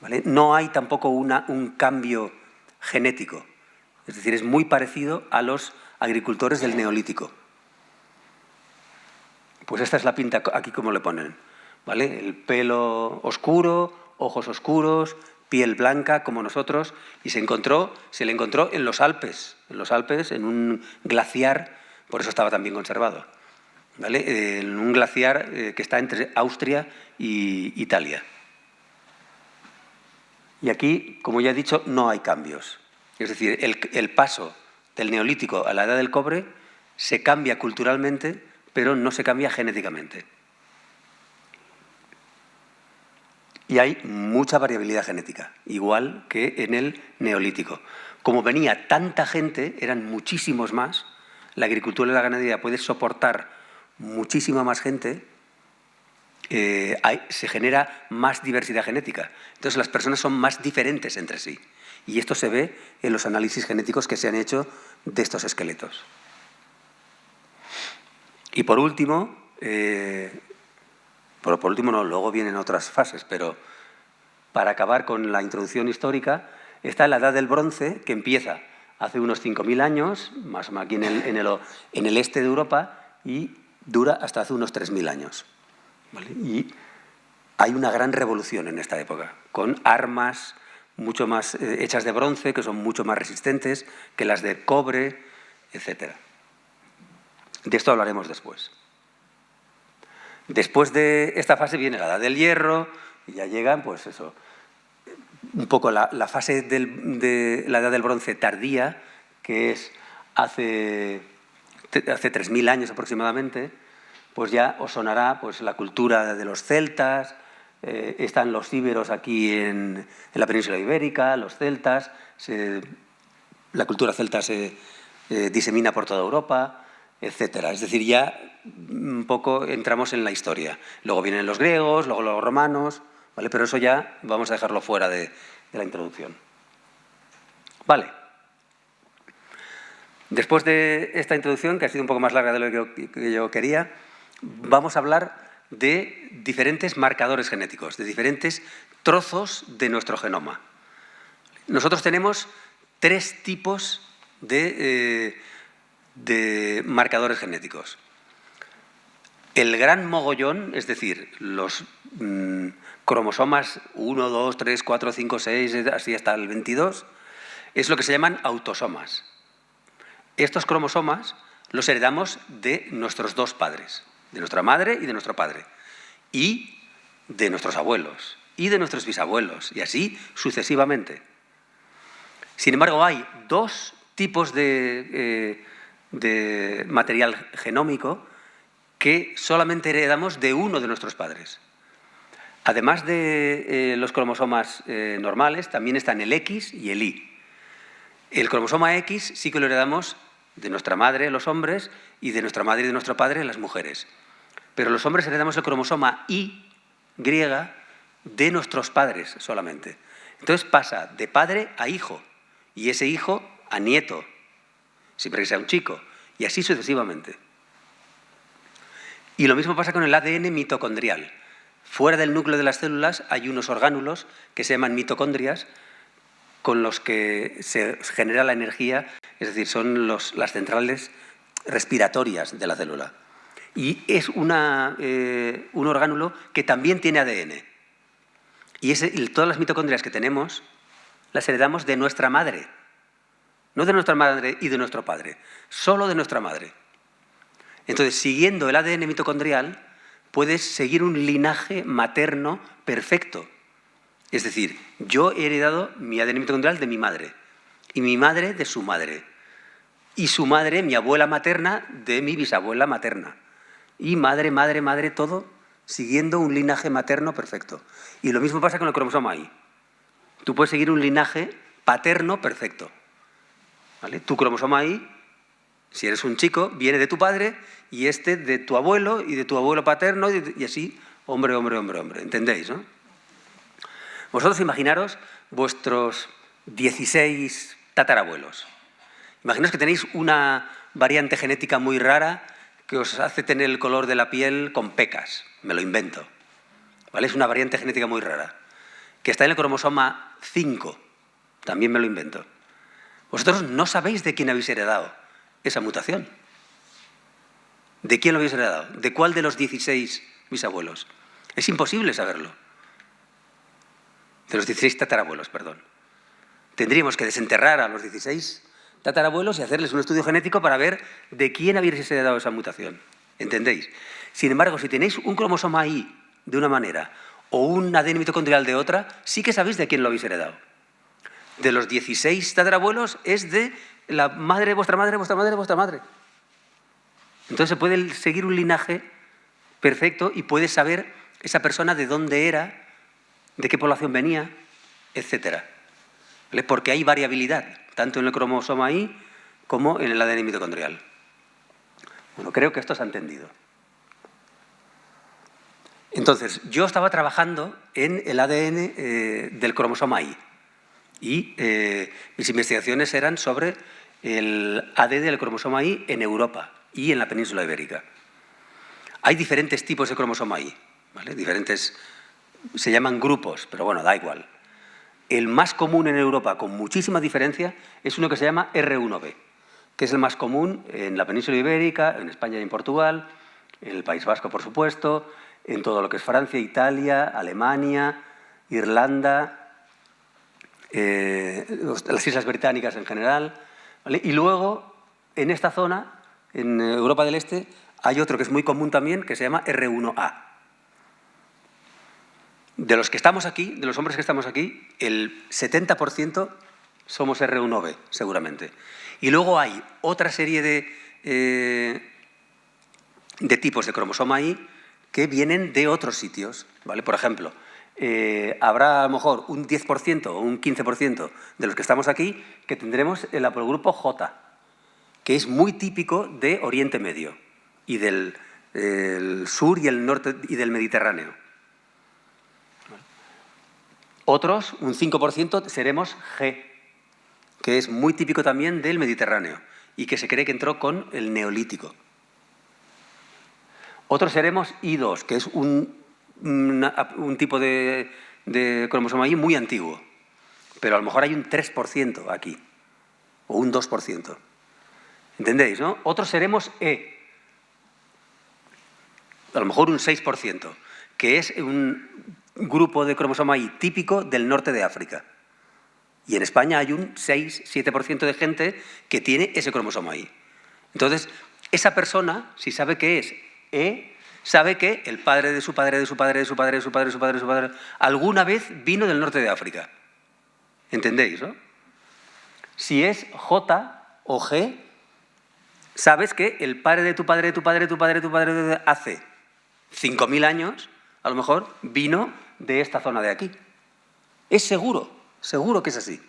¿vale? No hay tampoco un cambio genético, es decir, es muy parecido a los agricultores del Neolítico. Pues esta es la pinta aquí como le ponen, ¿vale? El pelo oscuro, ojos oscuros, piel blanca como nosotros, y se le encontró en los Alpes, en un glaciar, por eso estaba tan bien conservado, ¿vale? En un glaciar que está entre Austria y Italia. Y aquí, como ya he dicho, no hay cambios. Es decir, el paso del Neolítico a la Edad del Cobre se cambia culturalmente, pero no se cambia genéticamente. Y hay mucha variabilidad genética, igual que en el Neolítico. Como venía tanta gente, eran muchísimos más, la agricultura y la ganadería puede soportar muchísima más gente, se genera más diversidad genética. Entonces las personas son más diferentes entre sí. Y esto se ve en los análisis genéticos que se han hecho de estos esqueletos. Y por último, luego vienen otras fases, pero para acabar con la introducción histórica, está la Edad del Bronce, que empieza hace unos 5.000 años, más o menos aquí en el este de Europa, y dura hasta hace unos 3.000 años. ¿Vale? Y hay una gran revolución en esta época, con armas mucho más hechas de bronce, que son mucho más resistentes que las de cobre, etc. De esto hablaremos después. Después de esta fase viene la Edad del Hierro, y ya llegan, pues eso, un poco la fase de la Edad del Bronce tardía, que es hace 3.000 años aproximadamente. Pues ya os sonará pues, la cultura de los celtas, están los íberos aquí en la península ibérica, los celtas, la cultura celta se disemina por toda Europa, etc. Es decir, ya un poco entramos en la historia. Luego vienen los griegos, luego los romanos, ¿vale? Pero eso ya vamos a dejarlo fuera de la introducción. Vale. Después de esta introducción, que ha sido un poco más larga de lo que yo quería, vamos a hablar de diferentes marcadores genéticos, de diferentes trozos de nuestro genoma. Nosotros tenemos 3 tipos de marcadores genéticos. El gran mogollón, es decir, los cromosomas 1, 2, 3, 4, 5, 6, así hasta el 22, es lo que se llaman autosomas. Estos cromosomas los heredamos de nuestros 2 padres, de nuestra madre y de nuestro padre, y de nuestros abuelos, y de nuestros bisabuelos, y así sucesivamente. Sin embargo, hay 2 tipos de de material genómico que solamente heredamos de uno de nuestros padres. Además de los cromosomas normales, también están el X y el Y. El cromosoma X sí que lo heredamos de nuestra madre, los hombres, y de nuestra madre y de nuestro padre, las mujeres. Pero los hombres heredamos el cromosoma Y, griega, de nuestros padres solamente. Entonces pasa de padre a hijo, y ese hijo a nieto, siempre que sea un chico, y así sucesivamente. Y lo mismo pasa con el ADN mitocondrial. Fuera del núcleo de las células hay unos orgánulos que se llaman mitocondrias, con los que se genera la energía, es decir, son las centrales respiratorias de la célula. Y es un orgánulo que también tiene ADN. Y todas las mitocondrias que tenemos las heredamos de nuestra madre. No de nuestra madre y de nuestro padre, solo de nuestra madre. Entonces, siguiendo el ADN mitocondrial, puedes seguir un linaje materno perfecto. Es decir, yo he heredado mi ADN mitocondrial de mi madre, y mi madre de su madre, y su madre, mi abuela materna, de mi bisabuela materna. Y madre, madre, madre, todo siguiendo un linaje materno perfecto. Y lo mismo pasa con el cromosoma Y. Tú puedes seguir un linaje paterno perfecto. ¿Vale? Tu cromosoma Y, si eres un chico, viene de tu padre y este de tu abuelo y de tu abuelo paterno y así, hombre, hombre, hombre, hombre. ¿Entendéis, no? Vosotros imaginaros vuestros 16 tatarabuelos. Imaginaos que tenéis una variante genética muy rara que os hace tener el color de la piel con pecas. Me lo invento. ¿Vale? Es una variante genética muy rara. Que está en el cromosoma 5. También me lo invento. Vosotros no sabéis de quién habéis heredado esa mutación. ¿De quién lo habéis heredado? ¿De cuál de los 16 bisabuelos? Es imposible saberlo. De los 16 tatarabuelos, perdón. Tendríamos que desenterrar a los 16 tatarabuelos y hacerles un estudio genético para ver de quién habéis heredado esa mutación. ¿Entendéis? Sin embargo, si tenéis un cromosoma Y de una manera o un ADN mitocondrial de otra, sí que sabéis de quién lo habéis heredado. De los 16 tatarabuelos es de la madre de vuestra madre, vuestra madre, vuestra madre. Entonces se puede seguir un linaje perfecto y puedes saber esa persona de dónde era, de qué población venía, etc. ¿Vale? Porque hay variabilidad, tanto en el cromosoma Y como en el ADN mitocondrial. Bueno, creo que esto se ha entendido. Entonces, yo estaba trabajando en el ADN del cromosoma Y. Y mis investigaciones eran sobre el ADN del cromosoma Y en Europa y en la península ibérica. Hay diferentes tipos de cromosoma Y, ¿vale? Diferentes, se llaman grupos, pero bueno, da igual. El más común en Europa, con muchísima diferencia, es uno que se llama R1b, que es el más común en la península ibérica, en España y en Portugal, en el País Vasco, por supuesto, en todo lo que es Francia, Italia, Alemania, Irlanda, las Islas Británicas en general, ¿vale? Y luego, en esta zona, en Europa del Este, hay otro que es muy común también, que se llama R1a. De los que estamos aquí, de los hombres que estamos aquí, el 70% somos R1b, seguramente. Y luego hay otra serie de tipos de cromosoma Y que vienen de otros sitios, ¿vale? Por ejemplo, habrá a lo mejor un 10% o un 15% de los que estamos aquí que tendremos el haplogrupo J, que es muy típico de Oriente Medio y del sur y el norte y del Mediterráneo. Otros, un 5%, seremos G, que es muy típico también del Mediterráneo y que se cree que entró con el Neolítico. Otros seremos I2, que es un tipo de cromosoma Y muy antiguo, pero a lo mejor hay un 3% aquí, o un 2%. ¿Entendéis, no? Otros seremos E, a lo mejor un 6%, que es un grupo de cromosoma Y típico del norte de África. Y en España hay un 6-7% de gente que tiene ese cromosoma Y. Entonces, esa persona, si sabe que es E, sabe que el padre de su padre, de su padre, de su padre, de su padre, de su padre, de su padre, alguna vez vino del norte de África. ¿Entendéis, no? Si es J o G, sabes que el padre de tu padre, de tu padre, de tu padre, de tu padre, hace 5.000 años, a lo mejor, vino de esta zona de aquí. Es seguro, seguro que es así.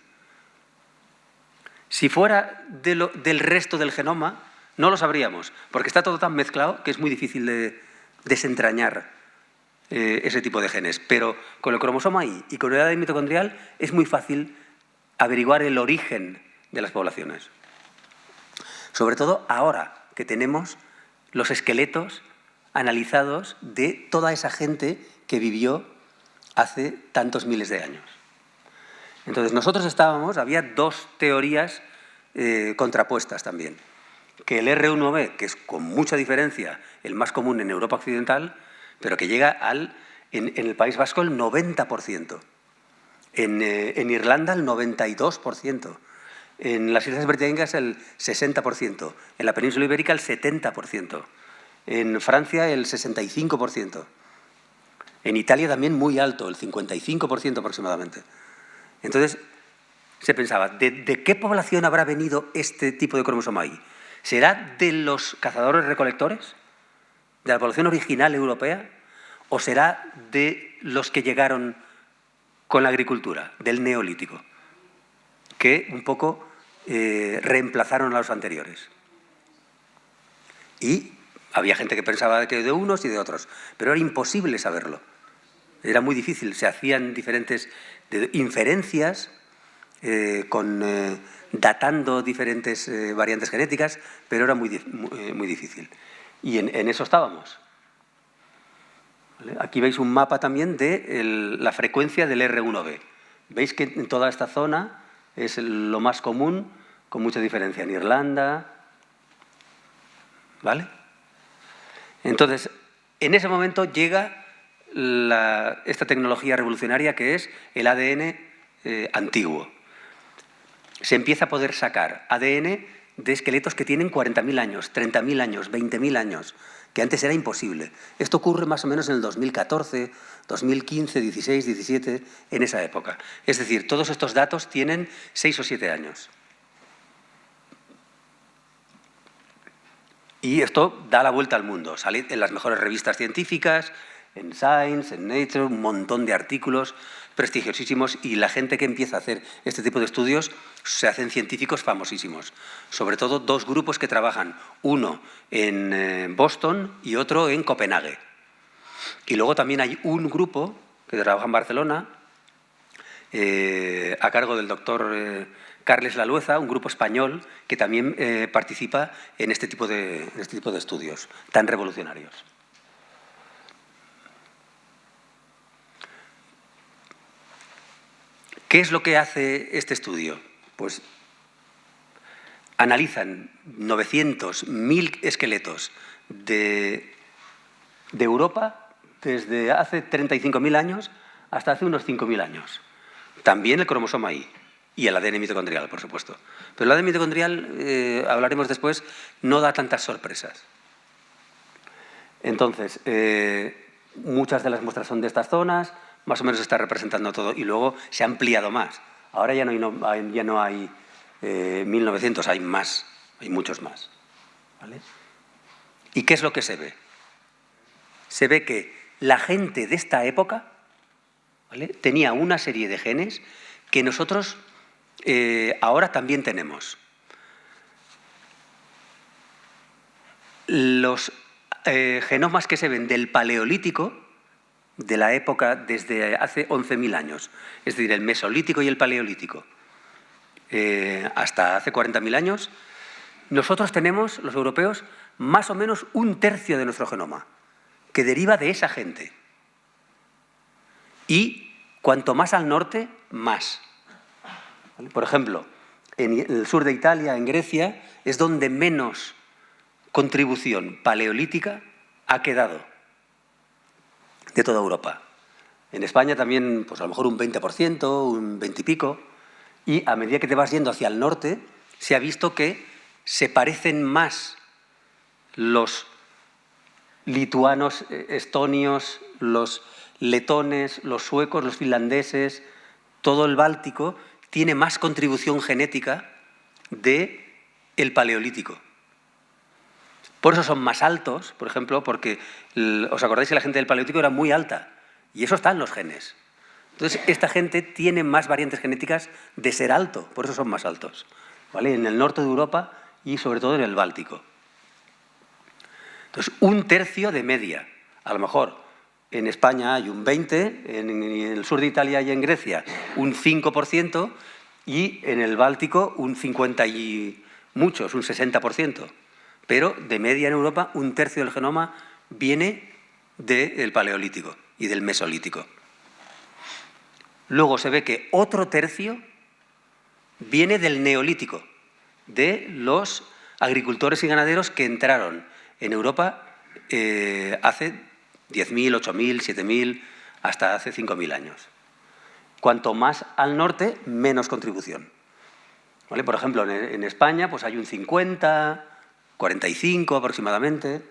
Si fuera del resto del genoma, no lo sabríamos, porque está todo tan mezclado que es muy difícil de desentrañar ese tipo de genes. Pero con el cromosoma Y y con el ADN mitocondrial es muy fácil averiguar el origen de las poblaciones. Sobre todo ahora que tenemos los esqueletos analizados de toda esa gente que vivió hace tantos miles de años. Entonces nosotros había dos teorías contrapuestas también. Que el R1b, que es con mucha diferencia el más común en Europa occidental, pero que llega en el País Vasco el 90%, en Irlanda el 92%, en las Islas Británicas el 60%, en la península ibérica el 70%, en Francia el 65%, en Italia también muy alto, el 55% aproximadamente. Entonces, se pensaba, ¿de qué población habrá venido este tipo de cromosoma Y? ¿Será de los cazadores-recolectores? ¿De la población original europea? ¿O será de los que llegaron con la agricultura, del Neolítico, que un poco reemplazaron a los anteriores? Y había gente que pensaba que de unos y de otros, pero era imposible saberlo. Era muy difícil, se hacían diferentes inferencias datando diferentes variantes genéticas, pero era muy difícil. Y en eso estábamos. ¿Vale? Aquí veis un mapa también de la frecuencia del R1b. Veis que en toda esta zona es lo más común, con mucha diferencia. En Irlanda, ¿vale? Entonces, en ese momento llega esta tecnología revolucionaria que es el ADN antiguo. Se empieza a poder sacar ADN de esqueletos que tienen 40.000 años, 30.000 años, 20.000 años, que antes era imposible. Esto ocurre más o menos en el 2014, 2015, 16, 17, en esa época. Es decir, todos estos datos tienen 6 o 7 años. Y esto da la vuelta al mundo. Sale en las mejores revistas científicas, en Science, en Nature, un montón de artículos prestigiosísimos, y la gente que empieza a hacer este tipo de estudios se hacen científicos famosísimos. Sobre todo dos grupos que trabajan, uno en Boston y otro en Copenhague. Y luego también hay un grupo que trabaja en Barcelona a cargo del doctor Carles Lalueza, un grupo español que también participa en este tipo de estudios tan revolucionarios. ¿Qué es lo que hace este estudio? Pues analizan 900, 1.000 esqueletos de Europa desde hace 35.000 años hasta hace unos 5.000 años. También el cromosoma Y y el ADN mitocondrial, por supuesto. Pero el ADN mitocondrial, hablaremos después, no da tantas sorpresas. Entonces, muchas de las muestras son de estas zonas, más o menos se está representando todo, y luego se ha ampliado más. Ahora ya no hay 1.900, hay más, hay muchos más. ¿Vale? ¿Y qué es lo que se ve? Se ve que la gente de esta época, ¿vale?, tenía una serie de genes que nosotros ahora también tenemos. Los genomas que se ven del Paleolítico, de la época desde hace 11.000 años, es decir, el Mesolítico y el Paleolítico, hasta hace 40.000 años, nosotros tenemos, los europeos, más o menos 1/3 de nuestro genoma, que deriva de esa gente. Y cuanto más al norte, más. ¿Vale? Por ejemplo, en el sur de Italia, en Grecia, es donde menos contribución paleolítica ha quedado de toda Europa. En España también, pues a lo mejor un 20%, un 20 y pico, y a medida que te vas yendo hacia el norte, se ha visto que se parecen más los lituanos, estonios, los letones, los suecos, los finlandeses, todo el Báltico tiene más contribución genética del Paleolítico. Por eso son más altos, por ejemplo, porque os acordáis que la gente del Paleolítico era muy alta y eso está en los genes. Entonces, esta gente tiene más variantes genéticas de ser alto, por eso son más altos, ¿vale? En el norte de Europa y sobre todo en el Báltico. Entonces, un tercio de media. A lo mejor en España hay un 20%, en el sur de Italia y en Grecia un 5% y en el Báltico un 50% y muchos, un 60%. Pero de media en Europa un tercio del genoma viene del Paleolítico y del Mesolítico. Luego se ve que otro tercio viene del Neolítico, de los agricultores y ganaderos que entraron en Europa hace 10.000, 8.000, 7.000, hasta hace 5.000 años. Cuanto más al norte, menos contribución. ¿Vale? Por ejemplo, en España pues hay un 50, 45 aproximadamente.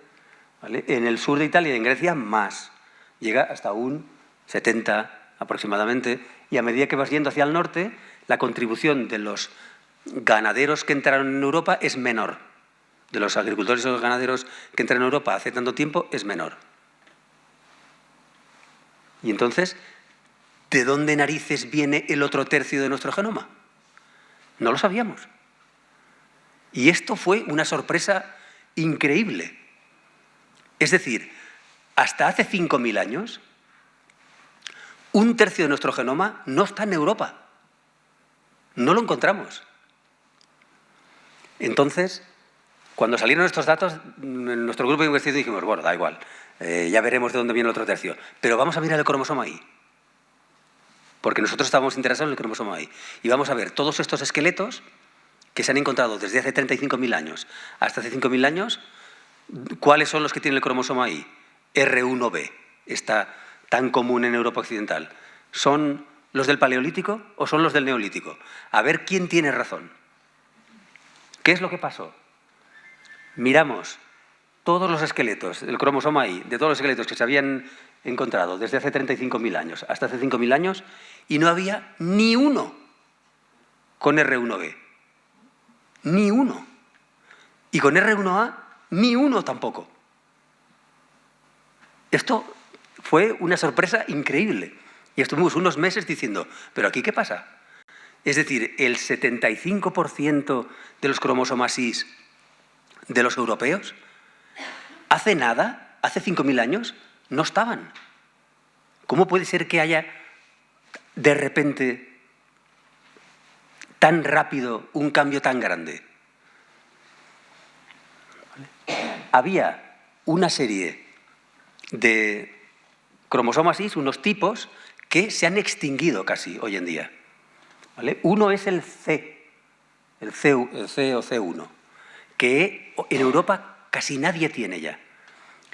¿Vale? En el sur de Italia y en Grecia más. Llega hasta un 70 aproximadamente. Y a medida que vas yendo hacia el norte, la contribución de los ganaderos que entraron en Europa es menor. De los agricultores y los ganaderos que entraron en Europa hace tanto tiempo es menor. Y entonces, ¿de dónde narices viene el otro tercio de nuestro genoma? No lo sabíamos. Y esto fue una sorpresa increíble. Es decir, hasta hace 5.000 años, un tercio de nuestro genoma no está en Europa. No lo encontramos. Entonces, cuando salieron estos datos, en nuestro grupo de investigación dijimos, bueno, da igual, ya veremos de dónde viene el otro tercio. Pero vamos a mirar el cromosoma Y. Porque nosotros estábamos interesados en el cromosoma Y. Y vamos a ver todos estos esqueletos que se han encontrado desde hace 35.000 años hasta hace 5.000 años, ¿cuáles son los que tienen el cromosoma Y? R1b, está tan común en Europa occidental. ¿Son los del Paleolítico o son los del Neolítico? A ver quién tiene razón. ¿Qué es lo que pasó? Miramos todos los esqueletos, el cromosoma Y, de todos los esqueletos que se habían encontrado desde hace 35.000 años hasta hace 5.000 años y no había ni uno con R1b. Ni uno. Y con R1a, ni uno tampoco. Esto fue una sorpresa increíble. Y estuvimos unos meses diciendo, ¿pero aquí qué pasa? Es decir, el 75% de los cromosomas Y de los europeos, hace nada, hace 5.000 años, no estaban. ¿Cómo puede ser que haya, de repente, tan rápido, un cambio tan grande? Había una serie de cromosomas Y, unos tipos, que se han extinguido casi hoy en día. ¿Vale? Uno es el C o C1, que en Europa casi nadie tiene ya.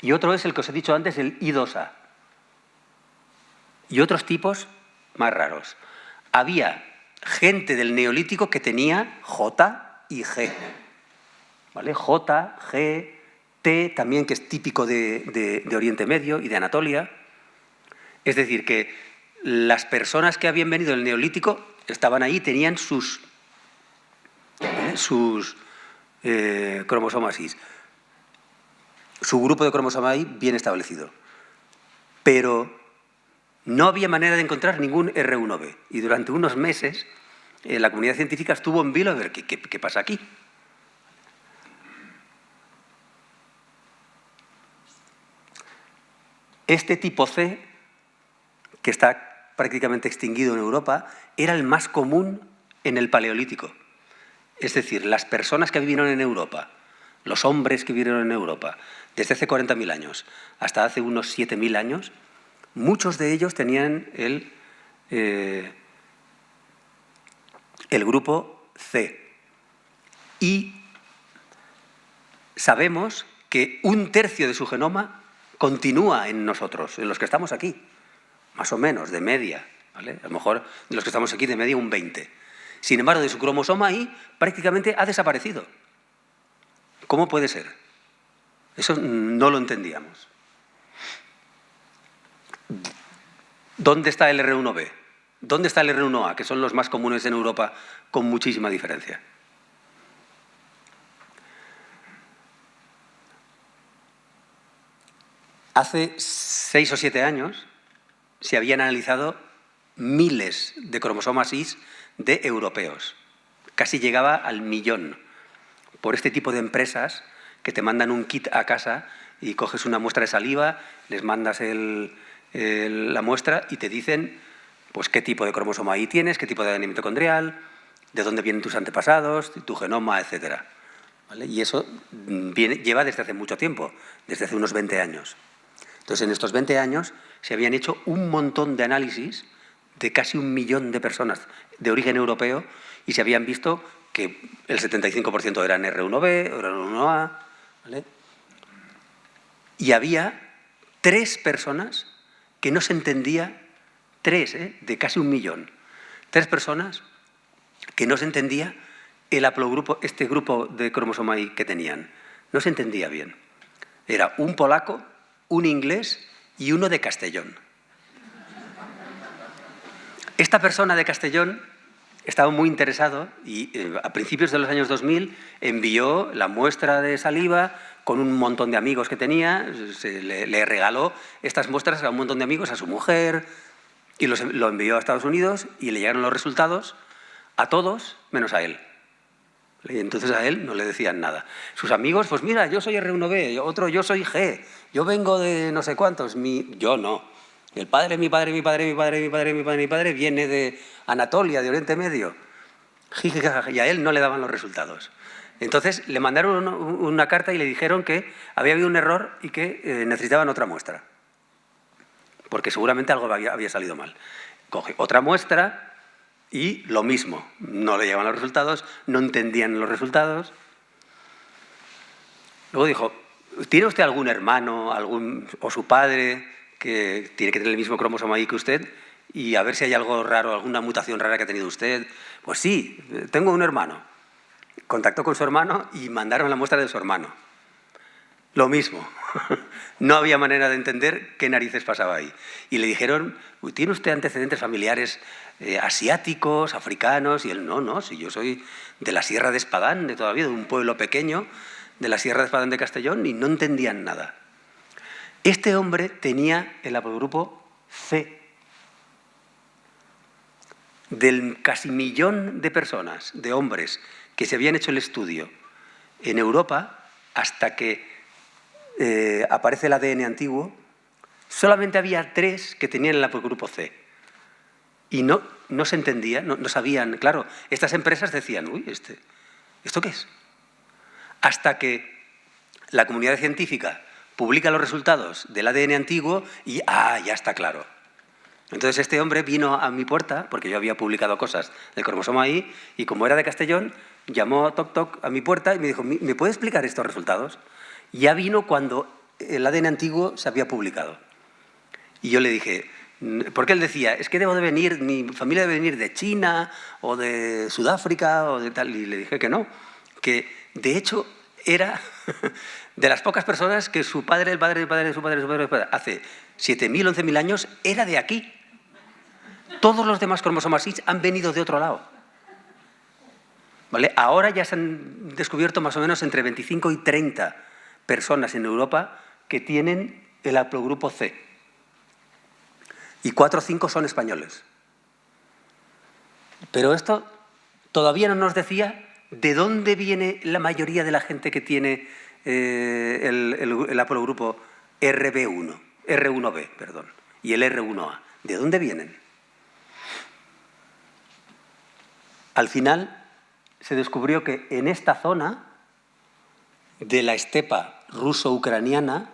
Y otro es el que os he dicho antes, el I2A. Y otros tipos más raros. Había gente del Neolítico que tenía J y G. ¿Vale? J, G, T, también, que es típico de Oriente Medio y de Anatolia. Es decir, que las personas que habían venido del Neolítico estaban ahí, tenían sus cromosomas Y. Su grupo de cromosomas Y bien establecido. Pero no había manera de encontrar ningún R1b. Y durante unos meses la comunidad científica estuvo en vilo a ver qué pasa aquí. Este tipo C, que está prácticamente extinguido en Europa, era el más común en el Paleolítico. Es decir, las personas que vivieron en Europa, los hombres que vivieron en Europa, desde hace 40.000 años hasta hace unos 7.000 años, muchos de ellos tenían el grupo C. Y sabemos que un tercio de su genoma continúa en nosotros, en los que estamos aquí, más o menos, de media, ¿vale? A lo mejor de los que estamos aquí de media un 20%. Sin embargo, de su cromosoma Y prácticamente ha desaparecido. ¿Cómo puede ser? Eso no lo entendíamos. ¿Dónde está el R1b? ¿Dónde está el R1a, que son los más comunes en Europa con muchísima diferencia? Hace 6 o 7 años se habían analizado miles de cromosomas Y de europeos. Casi llegaba al 1.000.000. Por este tipo de empresas que te mandan un kit a casa y coges una muestra de saliva, les mandas la muestra y te dicen pues qué tipo de cromosoma Y tienes, qué tipo de ADN mitocondrial, de dónde vienen tus antepasados, tu genoma, etc. ¿Vale? Y eso lleva desde hace mucho tiempo, desde hace unos 20 años. Entonces, en estos 20 años se habían hecho un montón de análisis de casi 1.000.000 de personas de origen europeo y se habían visto que el 75% eran R1b, R1a, ¿vale? Y había 3 personas que no se entendía, 3, de casi 1.000.000, 3 personas que no se entendía el haplogrupo, este grupo de cromosoma Y que tenían. No se entendía bien. Era un polaco, un inglés y uno de Castellón. Esta persona de Castellón estaba muy interesado y a principios de los años 2000 envió la muestra de saliva con un montón de amigos que tenía, le regaló estas muestras a un montón de amigos, a su mujer, y lo envió a Estados Unidos y le llegaron los resultados a todos menos a él. Y entonces a él no le decían nada. Sus amigos, pues mira, yo soy R1b, otro yo soy G, yo vengo de no sé cuántos, yo no. El padre, mi padre viene de Anatolia, de Oriente Medio. Y a él no le daban los resultados. Entonces le mandaron una carta y le dijeron que había habido un error y que necesitaban otra muestra. Porque seguramente algo había salido mal. Coge otra muestra y lo mismo. No le llegaban los resultados, no entendían los resultados. Luego dijo, ¿tiene usted algún hermano o su padre que tiene que tener el mismo cromosoma Y que usted? Y a ver si hay algo raro, alguna mutación rara que ha tenido usted. Pues sí, tengo un hermano. Contactó con su hermano y mandaron la muestra de su hermano. Lo mismo. No había manera de entender qué narices pasaba ahí. Y le dijeron, ¿tiene usted antecedentes familiares asiáticos, africanos? Y él, no, si yo soy de la Sierra de Espadán, de todavía, de un pueblo pequeño, de la Sierra de Espadán de Castellón, y no entendían nada. Este hombre tenía el haplogrupo C. Del casi 1.000.000 de personas, de hombres, que se habían hecho el estudio en Europa, hasta que aparece el ADN antiguo, solamente había 3 que tenían el haplogrupo C. Y no se entendía, no sabían. Claro, estas empresas decían, uy, ¿esto qué es? Hasta que la comunidad científica publica los resultados del ADN antiguo y ya está claro. Entonces este hombre vino a mi puerta, porque yo había publicado cosas del cromosoma Y, y como era de Castellón, llamó toc toc a mi puerta y me dijo, ¿me puede explicar estos resultados? Ya vino cuando el ADN antiguo se había publicado. Y yo le dije, porque él decía, es que mi familia debe venir de China o de Sudáfrica o de tal, y le dije que no, que de hecho era de las pocas personas que su padre, el padre de su padre, hace 7.000, 11.000 años era de aquí. Todos los demás cromosomas Y han venido de otro lado. ¿Vale? Ahora ya se han descubierto más o menos entre 25 y 30 personas en Europa que tienen el haplogrupo C. Y 4 o 5 son españoles. Pero esto todavía no nos decía de dónde viene la mayoría de la gente que tiene el haplogrupo R1b, y el R1a. ¿De dónde vienen? Al final se descubrió que en esta zona de la estepa ruso-ucraniana,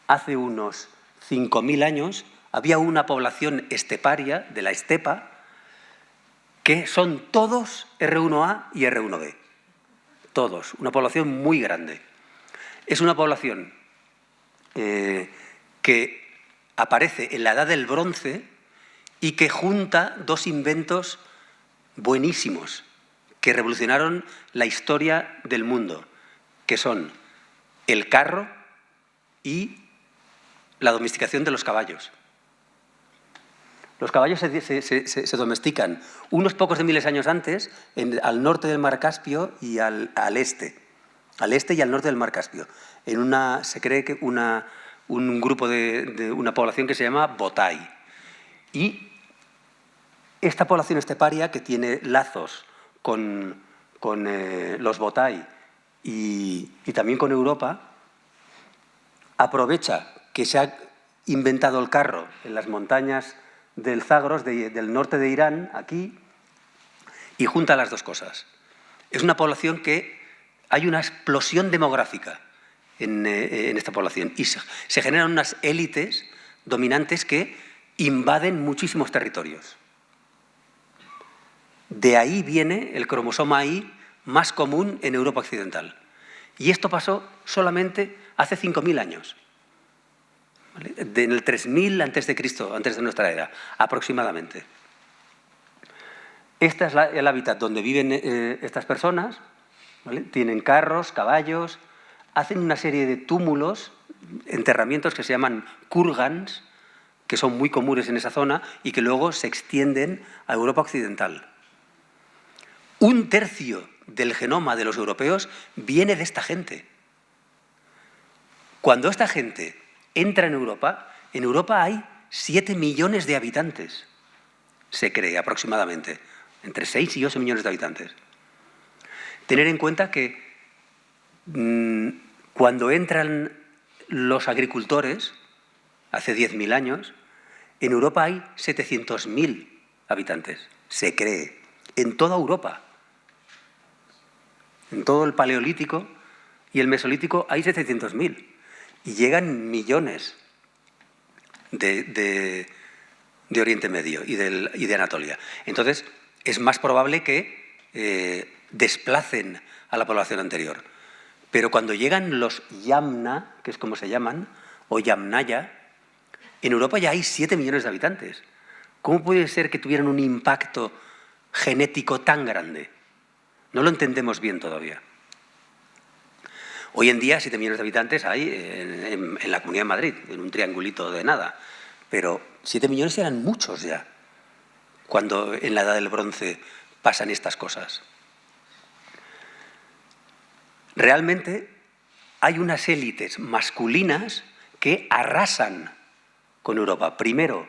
hace unos 5.000 años, había una población esteparia de la estepa que son todos R1a y R1b. Todos, una población muy grande. Es una población que aparece en la Edad del Bronce y que junta 2 inventos buenísimos que revolucionaron la historia del mundo, que son el carro y la domesticación de los caballos. Los caballos se domestican unos pocos de miles de años antes al norte del Mar Caspio y al este y al norte del Mar Caspio. Se cree que una un grupo de una población que se llama Botai. Y esta población esteparia, que tiene lazos con los Botai y también con Europa, aprovecha que se ha inventado el carro en las montañas del Zagros, del norte de Irán, aquí, y junta las dos cosas. Es una población que hay una explosión demográfica en esta población y se generan unas élites dominantes que invaden muchísimos territorios. De ahí viene el cromosoma Y más común en Europa occidental. Y esto pasó solamente hace 5.000 años. ¿Vale? En el 3000 a.C., antes de nuestra era, aproximadamente. Este es el hábitat donde viven estas personas, ¿vale? Tienen carros, caballos, hacen una serie de túmulos, enterramientos que se llaman kurgans, que son muy comunes en esa zona y que luego se extienden a Europa occidental. 1/3 del genoma de los europeos viene de esta gente. Cuando esta gente entra en Europa hay 7 millones de habitantes, se cree aproximadamente, entre 6 y 8 millones de habitantes. Tener en cuenta que cuando entran los agricultores, hace 10.000 años, en Europa hay 700.000 habitantes, se cree, en toda Europa. En todo el Paleolítico y el Mesolítico hay 700.000 y llegan millones de Oriente Medio y de Anatolia. Entonces, es más probable que desplacen a la población anterior. Pero cuando llegan los Yamna, que es como se llaman, o Yamnaya, en Europa ya hay 7 millones de habitantes. ¿Cómo puede ser que tuvieran un impacto genético tan grande? No lo entendemos bien todavía. Hoy en día 7 millones de habitantes hay en la Comunidad de Madrid, en un triangulito de nada. Pero 7 millones eran muchos ya, cuando en la Edad del Bronce pasan estas cosas. Realmente hay unas élites masculinas que arrasan con Europa. Primero,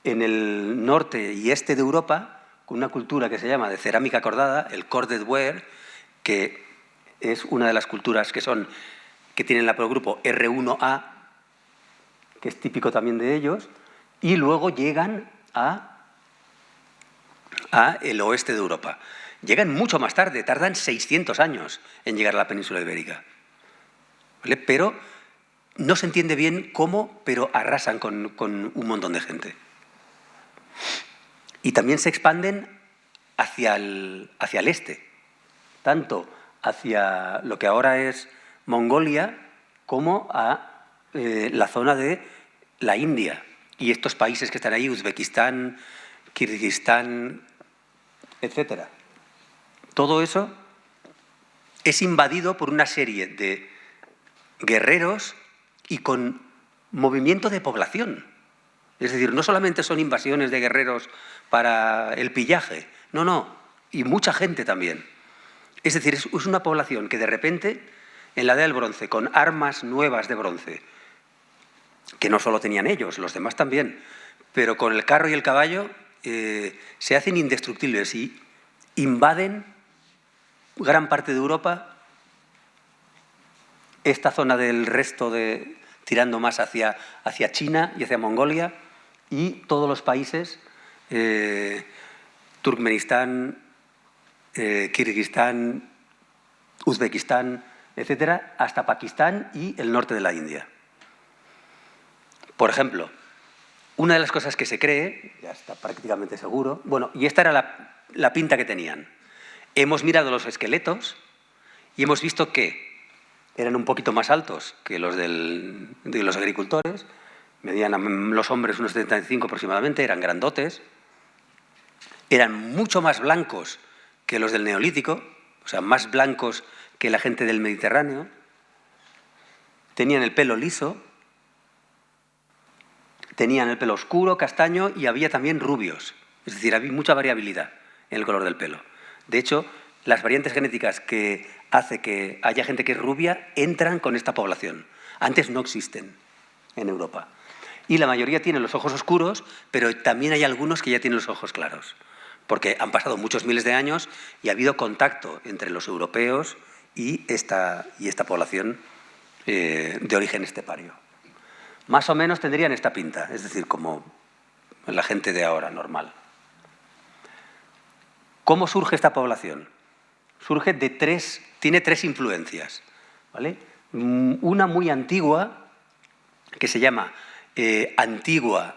en el norte y este de Europa, con una cultura que se llama de cerámica cordada, el corded ware, que es una de las culturas que tienen el haplogrupo R1A, que es típico también de ellos, y luego llegan a el oeste de Europa. Llegan mucho más tarde, tardan 600 años en llegar a la península ibérica. ¿Vale? Pero no se entiende bien cómo, pero arrasan con un montón de gente. Y también se expanden hacia el este, tanto hacia lo que ahora es Mongolia como a la zona de la India y estos países que están ahí, Uzbekistán, Kirguistán, etc. Todo eso es invadido por una serie de guerreros y con movimiento de población. Es decir, no solamente son invasiones de guerreros para el pillaje, no, y mucha gente también. Es decir, es una población que de repente, en la Edad del Bronce, con armas nuevas de bronce, que no solo tenían ellos, los demás también, pero con el carro y el caballo se hacen indestructibles y invaden gran parte de Europa, esta zona del resto tirando más hacia China y hacia Mongolia, y todos los países, Turkmenistán, Kirguistán, Uzbekistán, etcétera, hasta Pakistán y el norte de la India. Por ejemplo, una de las cosas que se cree, ya está prácticamente seguro, bueno, y esta era la pinta que tenían. Hemos mirado los esqueletos y hemos visto que eran un poquito más altos que los de los agricultores, medían los hombres unos 75 aproximadamente, eran grandotes, eran mucho más blancos que los del Neolítico, o sea, más blancos que la gente del Mediterráneo, tenían el pelo liso, tenían el pelo oscuro, castaño, y había también rubios, es decir, había mucha variabilidad en el color del pelo. De hecho, las variantes genéticas que hace que haya gente que es rubia entran con esta población. Antes no existen. en Europa. Y la mayoría tienen los ojos oscuros, pero también hay algunos que ya tienen los ojos claros, porque han pasado muchos miles de años y ha habido contacto entre los europeos y esta población de origen estepario. Más o menos tendrían esta pinta, es decir, como la gente de ahora, normal. ¿Cómo surge esta población? Surge tiene tres influencias, ¿vale? Una muy antigua, que se llama antigua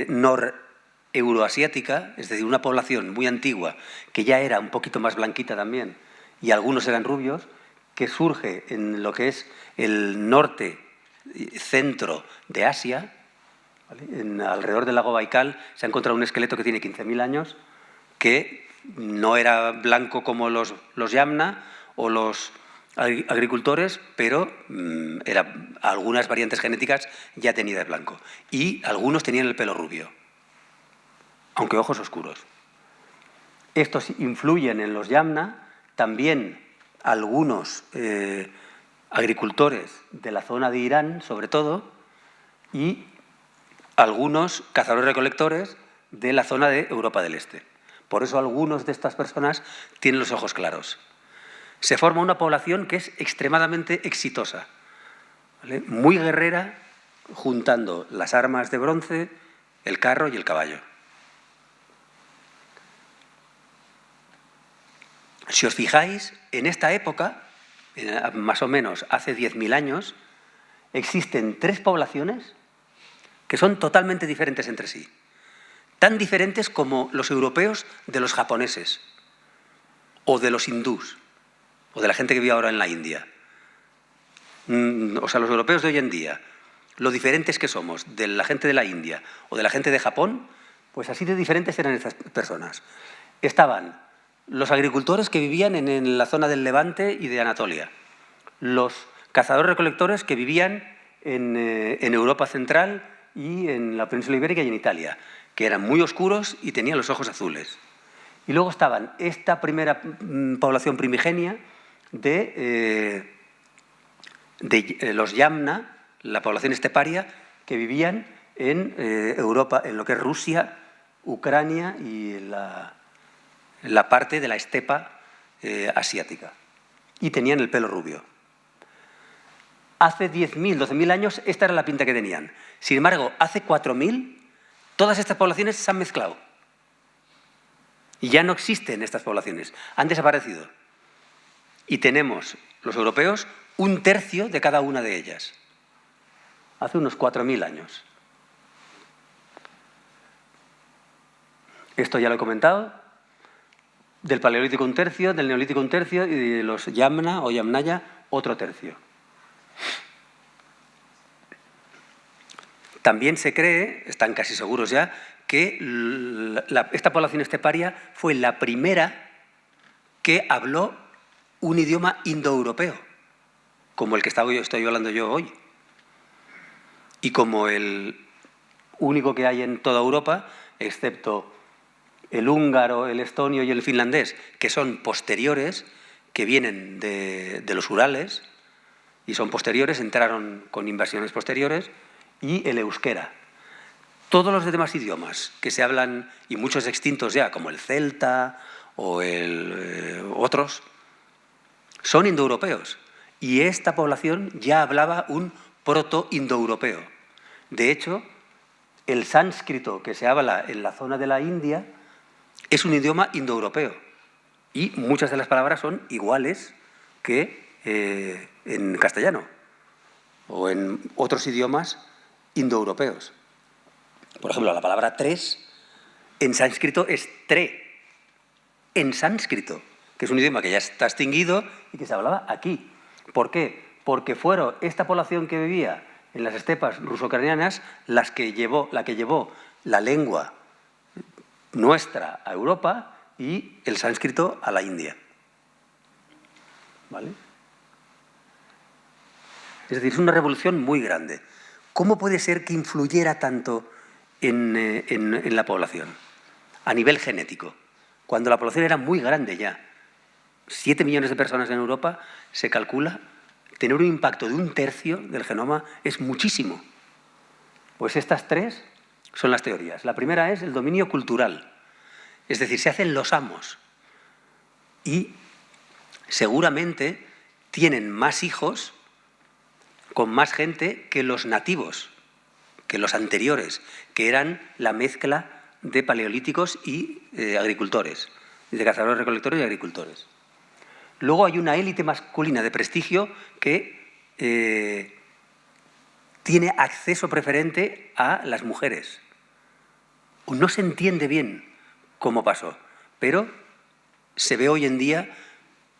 noreuroasiática, es decir, una población muy antigua, que ya era un poquito más blanquita también, y algunos eran rubios, que surge en lo que es el norte, centro de Asia, ¿vale? Alrededor del lago Baikal se ha encontrado un esqueleto que tiene 15.000 años, que no era blanco como los Yamna o los agricultores, pero algunas variantes genéticas ya tenía de blanco. Y algunos tenían el pelo rubio, aunque ojos oscuros. Estos influyen en los Yamna, también algunos agricultores de la zona de Irán, sobre todo, y algunos cazadores-recolectores de la zona de Europa del Este. Por eso algunos de estas personas tienen los ojos claros. Se forma una población que es extremadamente exitosa, ¿vale? Muy guerrera, juntando las armas de bronce, el carro y el caballo. Si os fijáis, en esta época, más o menos hace 10.000 años, existen tres poblaciones que son totalmente diferentes entre sí. Tan diferentes como los europeos de los japoneses, o de los hindús, o de la gente que vive ahora en la India. O sea, los europeos de hoy en día, lo diferentes que somos de la gente de la India o de la gente de Japón, pues así de diferentes eran estas personas. Estaban los agricultores que vivían en la zona del Levante y de Anatolia, los cazadores-recolectores que vivían en Europa Central y en la península ibérica y en Italia, que eran muy oscuros y tenían los ojos azules. Y luego estaban esta primera población primigenia de los Yamna, la población esteparia, que vivían en Europa, en lo que es Rusia, Ucrania y la parte de la estepa asiática. Y tenían el pelo rubio. Hace 10.000, 12.000 años esta era la pinta que tenían. Sin embargo, hace 4.000 todas estas poblaciones se han mezclado. Y ya no existen estas poblaciones, han desaparecido. Y tenemos, los europeos, un tercio de cada una de ellas. Hace unos 4.000 años. Esto ya lo he comentado. Del Paleolítico un tercio, del Neolítico un tercio y de los Yamna o Yamnaya otro tercio. También se cree, están casi seguros ya, que esta población esteparia fue la primera que habló un idioma indoeuropeo, como el que estoy hablando yo hoy. Y como el único que hay en toda Europa, excepto el húngaro, el estonio y el finlandés, que son posteriores, que vienen de los Urales, y son posteriores, entraron con invasiones posteriores, y el euskera. Todos los demás idiomas que se hablan, y muchos extintos ya, como el celta o otros, son indoeuropeos. Y esta población ya hablaba un proto-indoeuropeo. De hecho, el sánscrito que se habla en la zona de la India es un idioma indoeuropeo. Y muchas de las palabras son iguales que en castellano o en otros idiomas indoeuropeos. Por ejemplo, la palabra tres en sánscrito es tre, en sánscrito, que es un idioma que ya está extinguido y que se hablaba aquí. ¿Por qué? Porque fueron esta población que vivía en las estepas ruso-ucranianas la que llevó la lengua nuestra a Europa y el sánscrito a la India. ¿Vale? Es decir, es una revolución muy grande. ¿Cómo puede ser que influyera tanto en la población? A nivel genético. Cuando la población era muy grande ya. 7 millones de personas en Europa, se calcula, tener un impacto de un tercio del genoma es muchísimo. Pues estas tres son las teorías. La primera es el dominio cultural, es decir, se hacen los amos y seguramente tienen más hijos con más gente que los nativos, que los anteriores, que eran la mezcla de paleolíticos y agricultores, de cazadores, recolectores y agricultores. Luego hay una élite masculina de prestigio que tiene acceso preferente a las mujeres. No se entiende bien cómo pasó, pero se ve hoy en día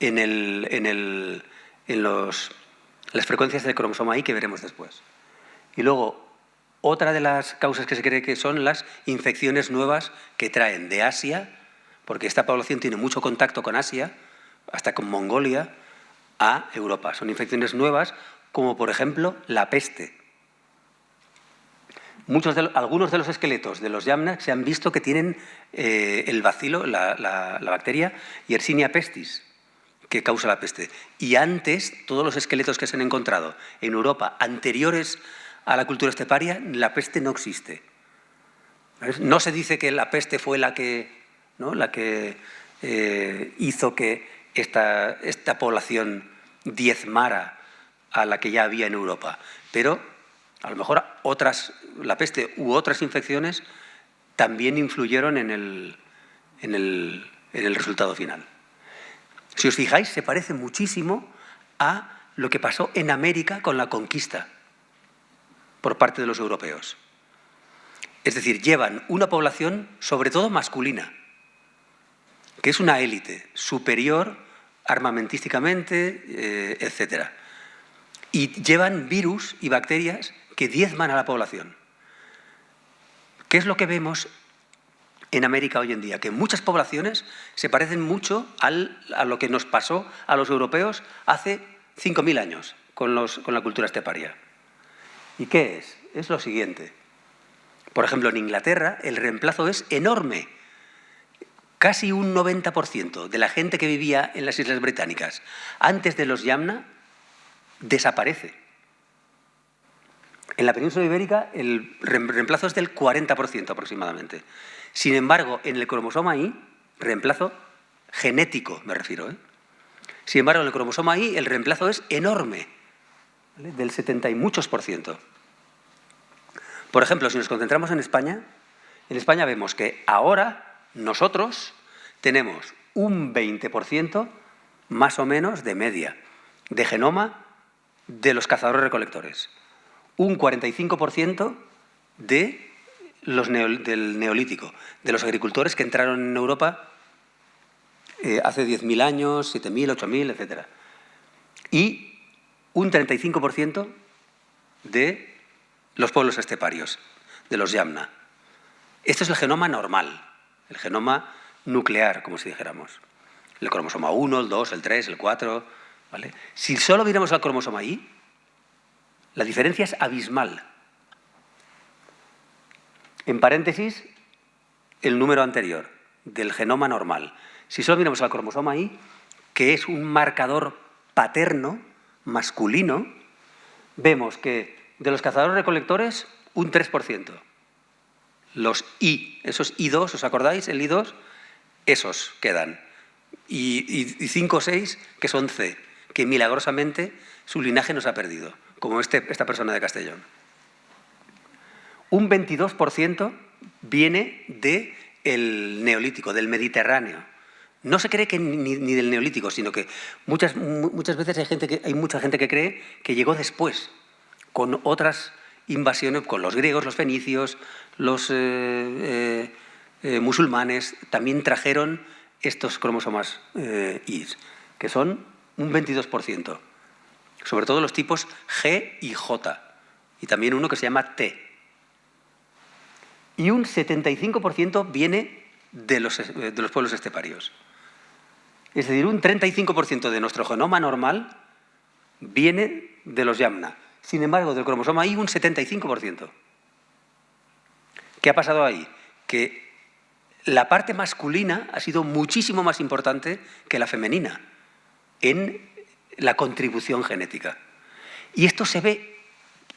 en las frecuencias del cromosoma Y que veremos después. Y luego, otra de las causas que se cree que son las infecciones nuevas que traen de Asia, porque esta población tiene mucho contacto con Asia, hasta con Mongolia, a Europa. Son infecciones nuevas, como por ejemplo la peste. Algunos de los esqueletos de los yamna se han visto que tienen el bacilo, la bacteria Yersinia pestis, que causa la peste. Y antes, todos los esqueletos que se han encontrado en Europa anteriores a la cultura esteparia, la peste no existe. No se dice que la peste fue la que hizo que esta población diezmara a la que ya había en Europa, pero a lo mejor la peste u otras infecciones también influyeron en el resultado final. Si os fijáis, se parece muchísimo a lo que pasó en América con la conquista por parte de los europeos. Es decir, llevan una población sobre todo masculina, que es una élite superior armamentísticamente, etc. Y llevan virus y bacterias que diezman a la población. ¿Qué es lo que vemos en América hoy en día? Que muchas poblaciones se parecen mucho a lo que nos pasó a los europeos hace 5.000 años con la cultura esteparia. ¿Y qué es? Es lo siguiente. Por ejemplo, en Inglaterra el reemplazo es enorme. Casi un 90% de la gente que vivía en las Islas Británicas antes de los Yamna desaparece. En la península ibérica el reemplazo es del 40% aproximadamente. Sin embargo, en el cromosoma Y, reemplazo genético me refiero, sin embargo, en el cromosoma Y el reemplazo es enorme, ¿vale? Del 70 y muchos %. Por ejemplo, si nos concentramos en España vemos que ahora nosotros tenemos un 20% más o menos de media de genoma de los cazadores-recolectores, un 45% del neolítico, de los agricultores que entraron en Europa hace 10.000 años, 7.000, 8.000, etc. Y un 35% de los pueblos esteparios, de los Yamna. Esto es el genoma normal, el genoma nuclear, como si dijéramos. El cromosoma 1, el 2, el 3, el 4... ¿vale? Si solo miramos al cromosoma Y, la diferencia es abismal. En paréntesis, el número anterior del genoma normal. Si solo miramos al cromosoma Y, que es un marcador paterno, masculino, vemos que de los cazadores-recolectores, un 3%. Los I, esos I2, ¿os acordáis? El I2, esos quedan. Y 5 o 6 que son C, que milagrosamente su linaje nos ha perdido, como esta persona de Castellón. Un 22% viene del Neolítico, del Mediterráneo. No se cree que ni del Neolítico, sino que muchas veces hay mucha gente que cree que llegó después, con otras invasiones, con los griegos, los fenicios, los musulmanes, también trajeron estos cromosomas Y, que son un 22%, sobre todo los tipos G y J, y también uno que se llama T. Y un 75% viene de los pueblos esteparios. Es decir, un 35% de nuestro genoma normal viene de los Yamna. Sin embargo, del cromosoma Y un 75%. ¿Qué ha pasado ahí? Que la parte masculina ha sido muchísimo más importante que la femenina en la contribución genética. Y esto se ve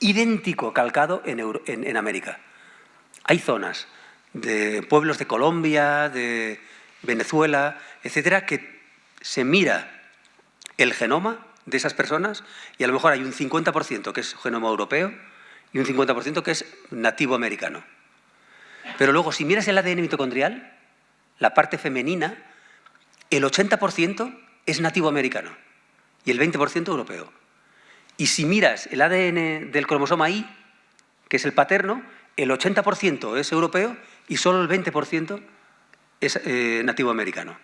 idéntico, calcado en América. Hay zonas de pueblos de Colombia, de Venezuela, etcétera, que se mira el genoma de esas personas y a lo mejor hay un 50% que es genoma europeo y un 50% que es nativo americano. Pero luego, si miras el ADN mitocondrial, la parte femenina, el 80% es nativo americano y el 20% europeo. Y si miras el ADN del cromosoma Y, que es el paterno, el 80% es europeo y solo el 20% es nativo americano.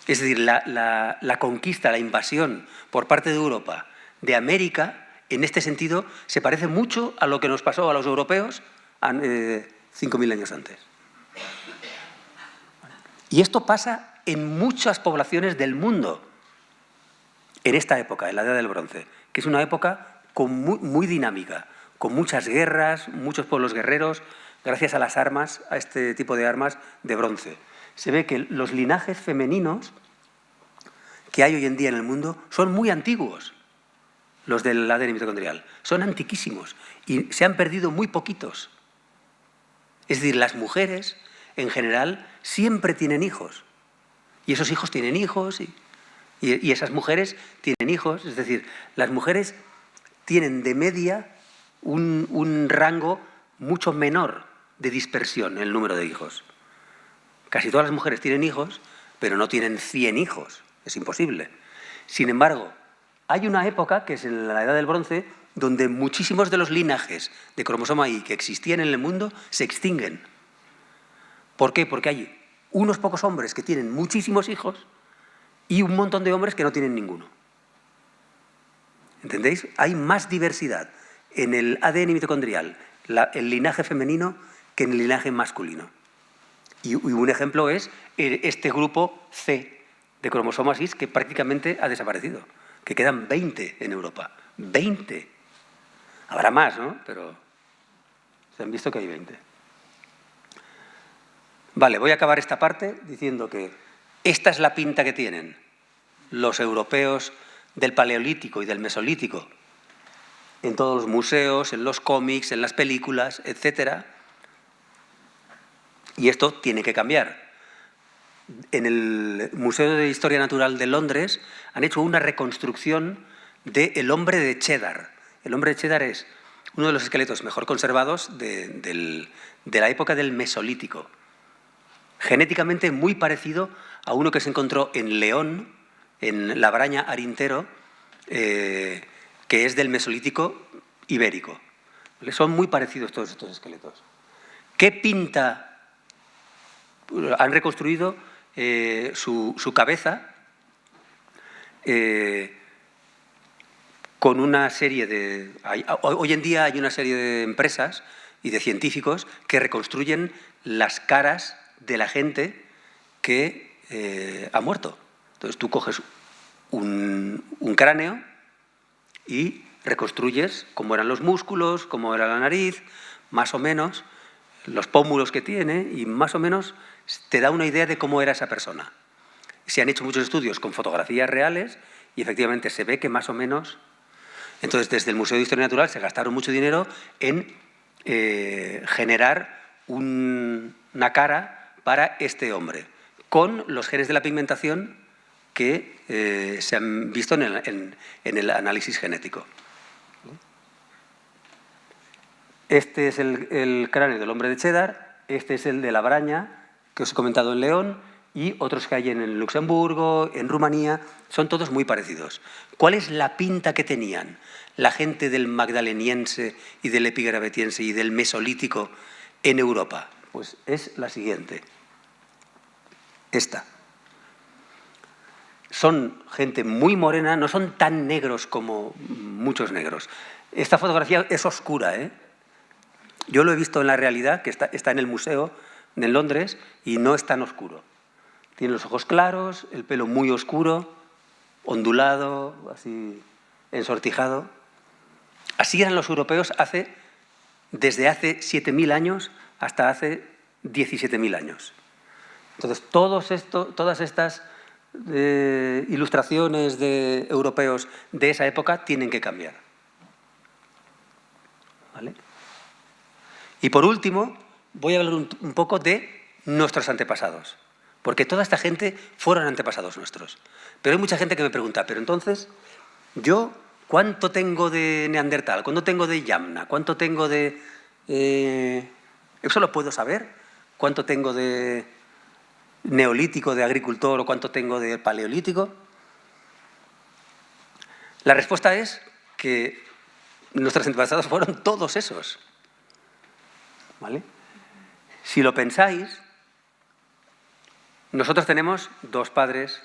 Es decir, la conquista, la invasión por parte de Europa de América, en este sentido, se parece mucho a lo que nos pasó a los europeos 5.000 años antes. Y esto pasa en muchas poblaciones del mundo en esta época, en la Edad del Bronce, que es una época muy dinámica, con muchas guerras, muchos pueblos guerreros, gracias a las armas, a este tipo de armas de bronce. Se ve que los linajes femeninos que hay hoy en día en el mundo son muy antiguos, los del ADN mitocondrial. Son antiquísimos y se han perdido muy poquitos. Es decir, las mujeres, en general, siempre tienen hijos. Y esos hijos tienen hijos y esas mujeres tienen hijos. Es decir, las mujeres tienen de media un rango mucho menor de dispersión en el número de hijos. Casi todas las mujeres tienen hijos, pero no tienen 100 hijos. Es imposible. Sin embargo, hay una época, que es en la Edad del Bronce, donde muchísimos de los linajes de cromosoma Y que existían en el mundo se extinguen. ¿Por qué? Porque hay unos pocos hombres que tienen muchísimos hijos y un montón de hombres que no tienen ninguno. ¿Entendéis? Hay más diversidad en el ADN mitocondrial, el linaje femenino, que en el linaje masculino. Y un ejemplo es este grupo C de cromosomas Y, que prácticamente ha desaparecido, que quedan 20 en Europa. 20. Habrá más, ¿no? Pero se han visto que hay 20. Vale, voy a acabar esta parte diciendo que esta es la pinta que tienen los europeos del Paleolítico y del Mesolítico en todos los museos, en los cómics, en las películas, etc. Y esto tiene que cambiar. En el Museo de Historia Natural de Londres han hecho una reconstrucción del hombre de Cheddar. El hombre de Cheddar es uno de los esqueletos mejor conservados de la época del Mesolítico. Genéticamente muy parecido a uno que se encontró en León, en la Braña Arintero, que es del Mesolítico ibérico. Son muy parecidos todos estos esqueletos. ¿Qué pinta? Han reconstruido su cabeza con una serie de... Hoy en día hay una serie de empresas y de científicos que reconstruyen las caras de la gente que ha muerto. Entonces tú coges un cráneo y reconstruyes cómo eran los músculos, cómo era la nariz, más o menos, los pómulos que tiene, y más o menos te da una idea de cómo era esa persona. Se han hecho muchos estudios con fotografías reales y efectivamente se ve que más o menos... Entonces, desde el Museo de Historia Natural se gastaron mucho dinero en generar una cara para este hombre, con los genes de la pigmentación que se han visto en el análisis genético. Este es el cráneo del hombre de Cheddar, este es el de la Braña, que os he comentado en León, y otros que hay en Luxemburgo, en Rumanía, son todos muy parecidos. ¿Cuál es la pinta que tenían la gente del magdaleniense y del epigravetiense y del mesolítico en Europa? Pues es la siguiente. Esta. Son gente muy morena, no son tan negros como muchos negros. Esta fotografía es oscura, ¿eh? Yo lo he visto en la realidad, que está en el museo en Londres, y no es tan oscuro. Tiene los ojos claros, el pelo muy oscuro, ondulado, así ensortijado. Así eran los europeos desde hace 7.000 años hasta hace 17.000 años. Entonces, todas estas ilustraciones de europeos de esa época tienen que cambiar. Y por último, voy a hablar un poco de nuestros antepasados, porque toda esta gente fueron antepasados nuestros. Pero hay mucha gente que me pregunta, pero entonces, yo, ¿cuánto tengo de Neandertal? ¿Cuánto tengo de Yamna? ¿Cuánto tengo de...? ¿Eso lo puedo saber? ¿Cuánto tengo de neolítico, de agricultor, o cuánto tengo de paleolítico? La respuesta es que nuestros antepasados fueron todos esos. ¿Vale? Si lo pensáis, nosotros tenemos 2 padres,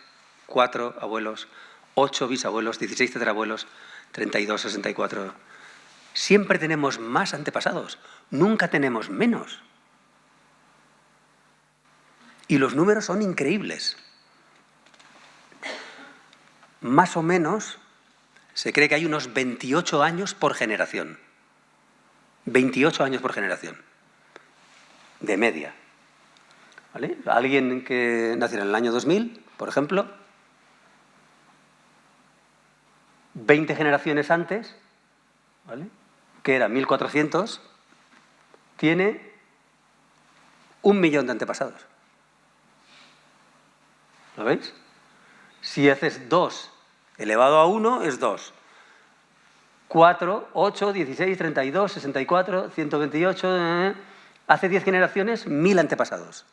4 abuelos, 8 bisabuelos, 16 tatarabuelos, 32, 64. Siempre tenemos más antepasados, nunca tenemos menos. Y los números son increíbles. Más o menos, se cree que hay unos 28 años por generación. 28 años por generación, de media. ¿Vale? Alguien que nació en el año 2000, por ejemplo, 20 generaciones antes, ¿vale?, que era 1400, tiene 1 millón de antepasados. ¿Lo veis? Si haces 2 elevado a 1 es 2. 4, 8, 16, 32, 64, 128... Hace 10 generaciones, 1000 antepasados.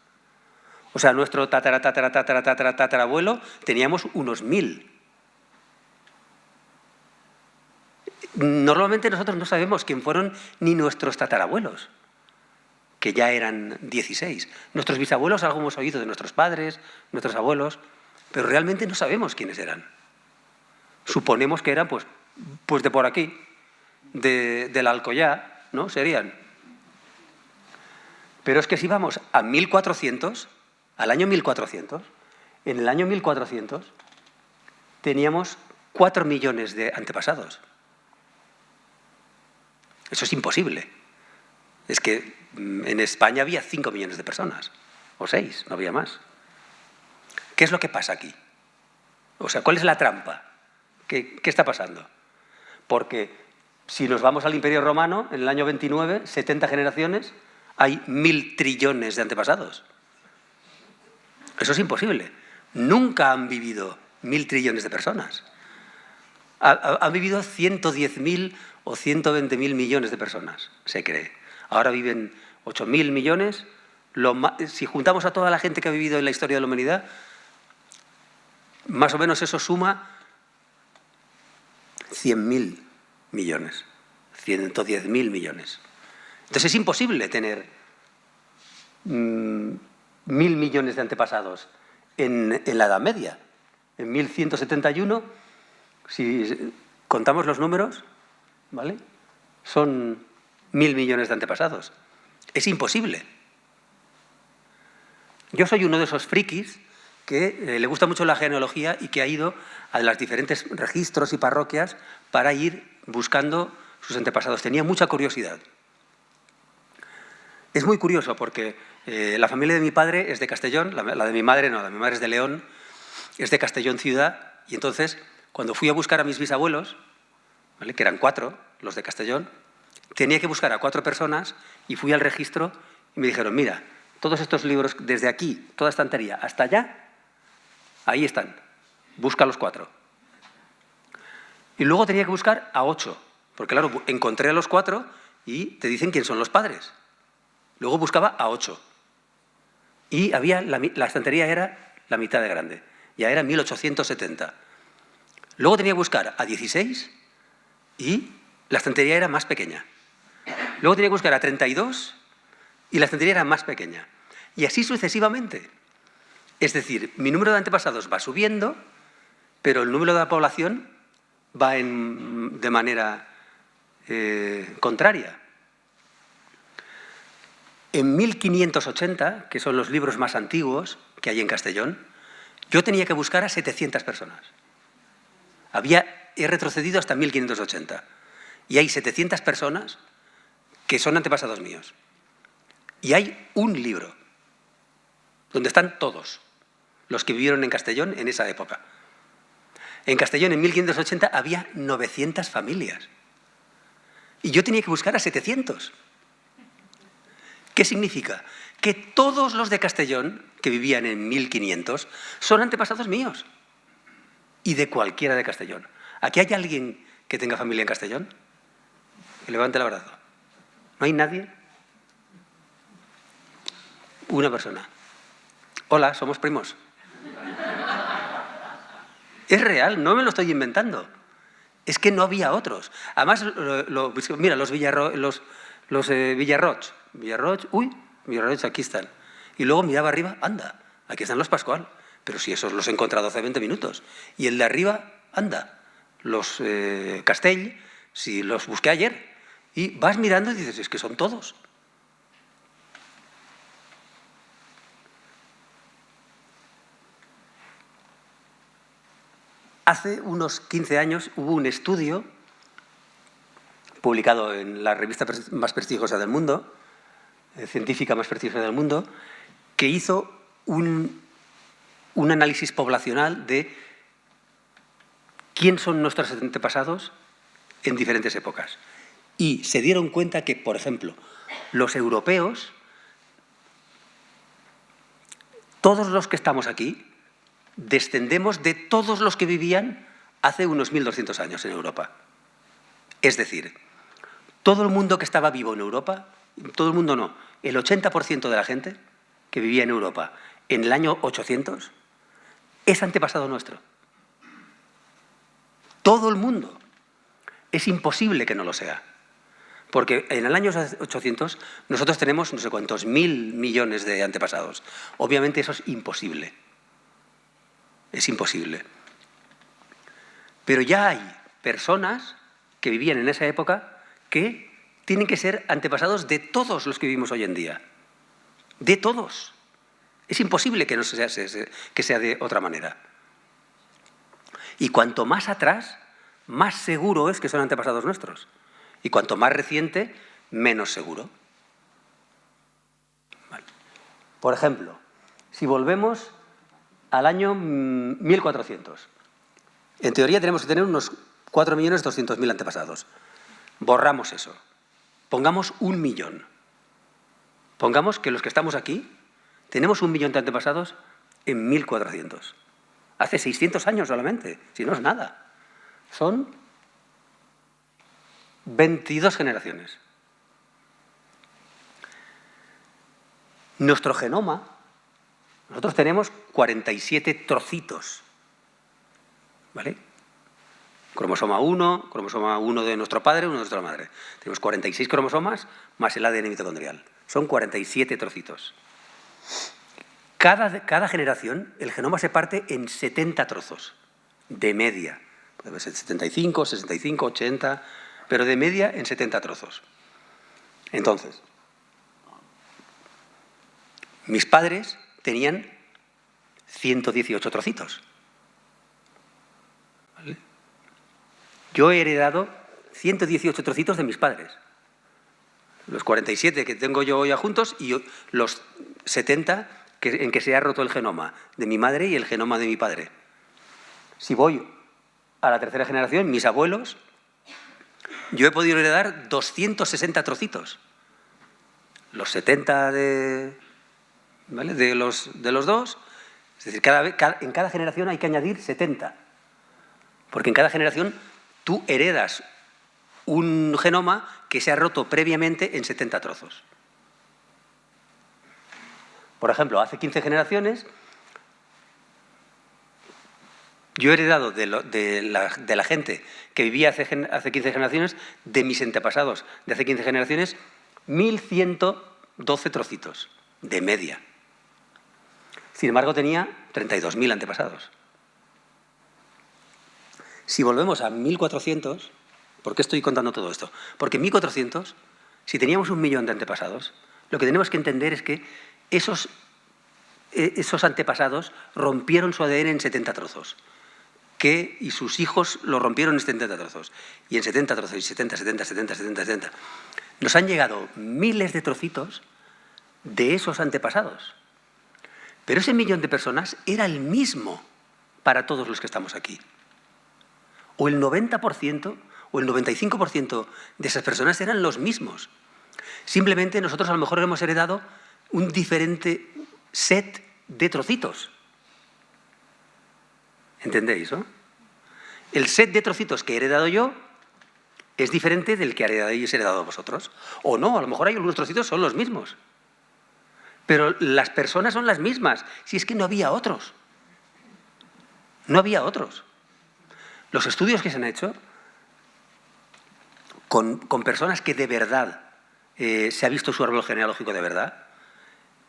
O sea, nuestro tatarabuelo teníamos unos 1000. Normalmente nosotros no sabemos quién fueron ni nuestros tatarabuelos, que ya eran 16. Nuestros bisabuelos algo hemos oído de nuestros padres, nuestros abuelos, pero realmente no sabemos quiénes eran. Suponemos que eran, pues de por aquí, del Alcoyá, ¿no? Serían. Pero es que si vamos a 1400, al año 1400, en el año 1400 teníamos 4 millones de antepasados. Eso es imposible. Es que en España había 5 millones de personas, o 6, no había más. ¿Qué es lo que pasa aquí? O sea, ¿cuál es la trampa? ¿Qué está pasando? Porque si nos vamos al Imperio Romano, en el año 29, 70 generaciones, hay 1000 trillones de antepasados. Eso es imposible. Nunca han vivido 1000 trillones de personas. Han vivido 110.000 o 120.000 millones de personas, se cree. Ahora viven 8.000 millones. Si juntamos a toda la gente que ha vivido en la historia de la humanidad, más o menos eso suma 100.000 millones, 110.000 millones. Entonces es imposible tener 1.000 millones de antepasados en la Edad Media. En 1171, si contamos los números, ¿vale?, son 1.000 millones de antepasados. Es imposible. Yo soy uno de esos frikis que le gusta mucho la genealogía y que ha ido a los diferentes registros y parroquias para ir buscando sus antepasados. Tenía mucha curiosidad. Es muy curioso porque la familia de mi padre es de Castellón, la de mi madre no, la de mi madre es de León, es de Castellón ciudad, y entonces cuando fui a buscar a mis bisabuelos, ¿vale?, que eran 4, los de Castellón, tenía que buscar a 4 personas y fui al registro y me dijeron, mira, todos estos libros desde aquí, toda estantería, hasta allá, ahí están, busca a los 4. Y luego tenía que buscar a 8, porque claro, encontré a los 4 y te dicen quién son los padres. Luego buscaba a 8. Y había la estantería era la mitad de grande. Ya era 1870. Luego tenía que buscar a 16 y la estantería era más pequeña. Luego tenía que buscar a 32 y la estantería era más pequeña. Y así sucesivamente. Es decir, mi número de antepasados va subiendo, pero el número de la población va de manera contraria. En 1580, que son los libros más antiguos que hay en Castellón, yo tenía que buscar a 700 personas. He retrocedido hasta 1580 y hay 700 personas que son antepasados míos. Y hay un libro donde están todos los que vivieron en Castellón en esa época. En Castellón, en 1580, había 900 familias. Y yo tenía que buscar a 700. ¿Qué significa? Que todos los de Castellón, que vivían en 1500, son antepasados míos. Y de cualquiera de Castellón. ¿Aquí hay alguien que tenga familia en Castellón? Que levante el brazo. ¿No hay nadie? Una persona. Hola, somos primos. Es real, no me lo estoy inventando. Es que no había otros. Además, mira, los Villarroch, Villarroch, aquí están. Y luego miraba arriba, anda, aquí están los Pascual. Pero si esos los he encontrado hace 20 minutos. Y el de arriba, anda, los Castell, si los busqué ayer. Y vas mirando y dices, es que son todos. Hace unos 15 años hubo un estudio publicado en la revista más prestigiosa del mundo, científica más prestigiosa del mundo, que hizo un análisis poblacional de quién son nuestros antepasados en diferentes épocas. Y se dieron cuenta que, por ejemplo, los europeos, todos los que estamos aquí, descendemos de todos los que vivían hace unos 1200 años en Europa. Es decir, todo el mundo que estaba vivo en Europa, todo el mundo no, el 80% de la gente que vivía en Europa en el año 800 es antepasado nuestro. Todo el mundo. Es imposible que no lo sea. Porque en el año 800 nosotros tenemos no sé cuántos 1000 millones de antepasados. Obviamente eso es imposible. Es imposible. Pero ya hay personas que vivían en esa época que tienen que ser antepasados de todos los que vivimos hoy en día. De todos. Es imposible que sea de otra manera. Y cuanto más atrás, más seguro es que son antepasados nuestros. Y cuanto más reciente, menos seguro. Vale. Por ejemplo, si volvemos al año 1400. En teoría tenemos que tener unos 4.200.000 antepasados. Borramos eso. Pongamos 1 millón. Pongamos que los que estamos aquí tenemos 1 millón de antepasados en 1400. Hace 600 años solamente, si no es nada. Son 22 generaciones. Nuestro genoma, nosotros tenemos 47 trocitos, ¿vale? Cromosoma 1 de nuestro padre, 1 de nuestra madre. Tenemos 46 cromosomas más el ADN mitocondrial. Son 47 trocitos. Cada generación, el genoma se parte en 70 trozos, de media. Puede ser 75, 65, 80, pero de media en 70 trozos. Entonces, mis padres tenían 118 trocitos. ¿Vale? Yo he heredado 118 trocitos de mis padres. Los 47 que tengo yo hoy juntos y los 70 en que se ha roto el genoma de mi madre y el genoma de mi padre. Si voy a la tercera generación, mis abuelos, yo he podido heredar 260 trocitos. Los 70 ¿vale? de los dos. Es decir, en cada generación hay que añadir 70. Porque en cada generación tú heredas un genoma que se ha roto previamente en 70 trozos. Por ejemplo, hace 15 generaciones, yo he heredado de la gente que vivía hace 15 generaciones, de mis antepasados de hace 15 generaciones, 1.112 trocitos, de media. Sin embargo, tenía 32.000 antepasados. Si volvemos a 1400, ¿por qué estoy contando todo esto? Porque en 1400, si teníamos 1 millón de antepasados, lo que tenemos que entender es que esos antepasados rompieron su ADN en 70 trozos. Y sus hijos lo rompieron en 70 trozos. Y en 70 trozos, y 70. Nos han llegado miles de trocitos de esos antepasados. Pero ese millón de personas era el mismo para todos los que estamos aquí. O el 90% o el 95% de esas personas eran los mismos. Simplemente nosotros a lo mejor hemos heredado un diferente set de trocitos. ¿Entendéis, no? El set de trocitos que he heredado yo es diferente del que habéis heredado vosotros. O no, a lo mejor hay algunos trocitos son los mismos. Pero las personas son las mismas. Si es que no había otros. No había otros. Los estudios que se han hecho con personas que de verdad se ha visto su árbol genealógico de verdad,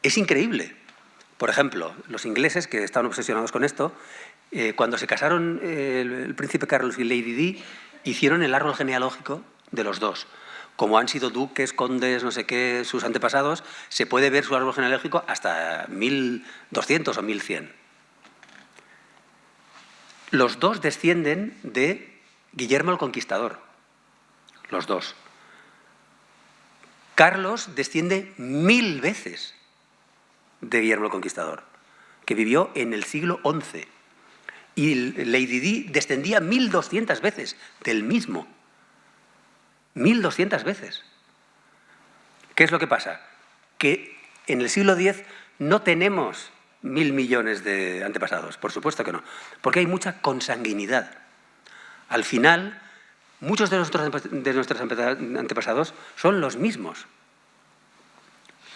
es increíble. Por ejemplo, los ingleses, que estaban obsesionados con esto, cuando se casaron el príncipe Carlos y Lady Di, hicieron el árbol genealógico de los dos. Como han sido duques, condes, no sé qué, sus antepasados, se puede ver su árbol genealógico hasta 1200 o 1100. Los dos descienden de Guillermo el Conquistador. Los dos. Carlos desciende 1000 veces de Guillermo el Conquistador, que vivió en el siglo XI. Y Lady Di descendía 1200 veces del mismo. 1200 veces. ¿Qué es lo que pasa? Que en el siglo X no tenemos 1000 millones de antepasados, por supuesto que no, porque hay mucha consanguinidad. Al final, muchos de nuestros antepasados son los mismos.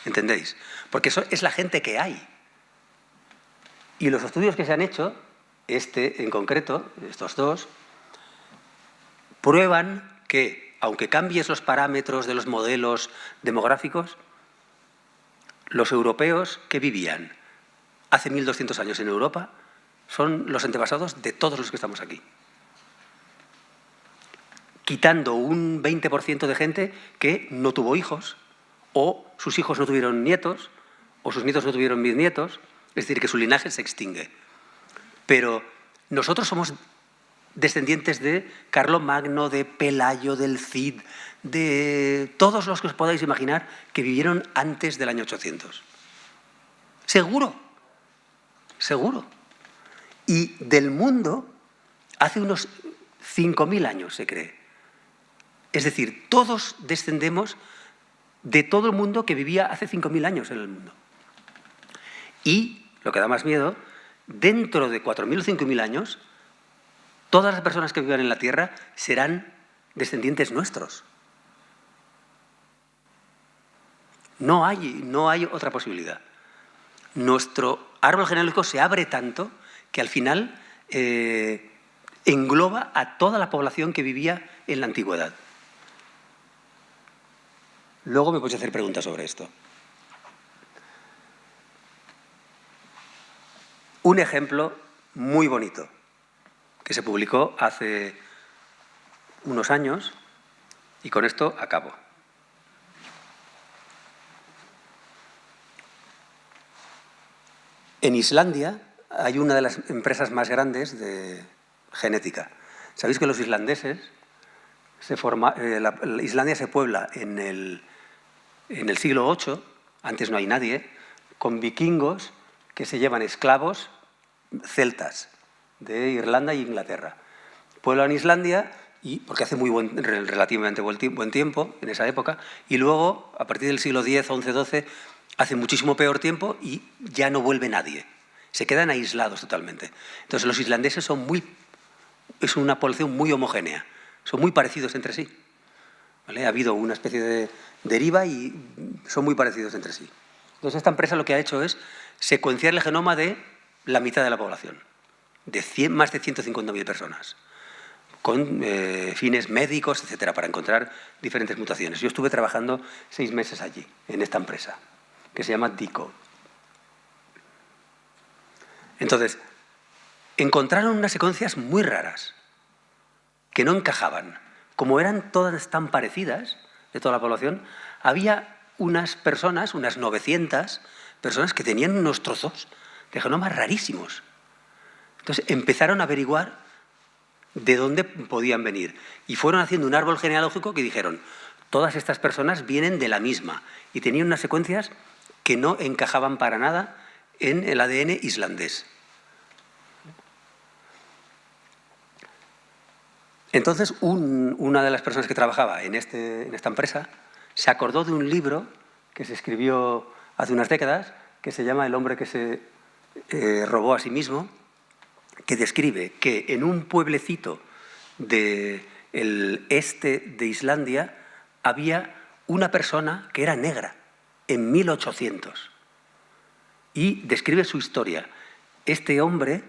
¿Entendéis? Porque eso es la gente que hay. Y los estudios que se han hecho, este en concreto, estos dos, prueban que, aunque cambies los parámetros de los modelos demográficos, los europeos que vivían hace 1200 años en Europa son los antepasados de todos los que estamos aquí. Quitando un 20% de gente que no tuvo hijos, o sus hijos no tuvieron nietos, o sus nietos no tuvieron bisnietos, es decir, que su linaje se extingue. Pero nosotros somos descendientes de Carlomagno, de Pelayo, del Cid, de todos los que os podáis imaginar que vivieron antes del año 800. Seguro, seguro. Y del mundo, hace unos 5000 años se cree. Es decir, todos descendemos de todo el mundo que vivía hace 5000 años en el mundo. Y, lo que da más miedo, dentro de 4000 o 5000 años, todas las personas que vivan en la Tierra serán descendientes nuestros. No hay otra posibilidad. Nuestro árbol genealógico se abre tanto que al final engloba a toda la población que vivía en la antigüedad. Luego me podéis hacer preguntas sobre esto. Un ejemplo muy bonito que se publicó hace unos años, y con esto acabo. En Islandia hay una de las empresas más grandes de genética. Sabéis que los islandeses, Islandia se puebla en el siglo VIII, antes no hay nadie, con vikingos que se llevan esclavos celtas de Irlanda e Inglaterra. Pueblan Islandia porque hace relativamente buen tiempo en esa época, y luego, a partir del siglo X, XI, XII, hace muchísimo peor tiempo y ya no vuelve nadie. Se quedan aislados totalmente. Entonces los islandeses es una población muy homogénea, son muy parecidos entre sí. ¿Vale? Ha habido una especie de deriva y son muy parecidos entre sí. Entonces esta empresa lo que ha hecho es secuenciar el genoma de la mitad de la población, de más de 150.000 personas, con fines médicos, etcétera, para encontrar diferentes mutaciones. Yo estuve trabajando 6 meses allí, en esta empresa, que se llama Decode. Entonces, encontraron unas secuencias muy raras, que no encajaban. Como eran todas tan parecidas, de toda la población, había unas personas, unas 900 personas que tenían unos trozos de genomas rarísimos. Entonces empezaron a averiguar de dónde podían venir. Y fueron haciendo un árbol genealógico que dijeron, todas estas personas vienen de la misma. Y tenían unas secuencias que no encajaban para nada en el ADN islandés. Entonces, una de las personas que trabajaba en esta empresa se acordó de un libro que se escribió hace unas décadas, que se llama El hombre que se robó a sí mismo, que describe que en un pueblecito del este de Islandia había una persona que era negra en 1800 y describe su historia. Este hombre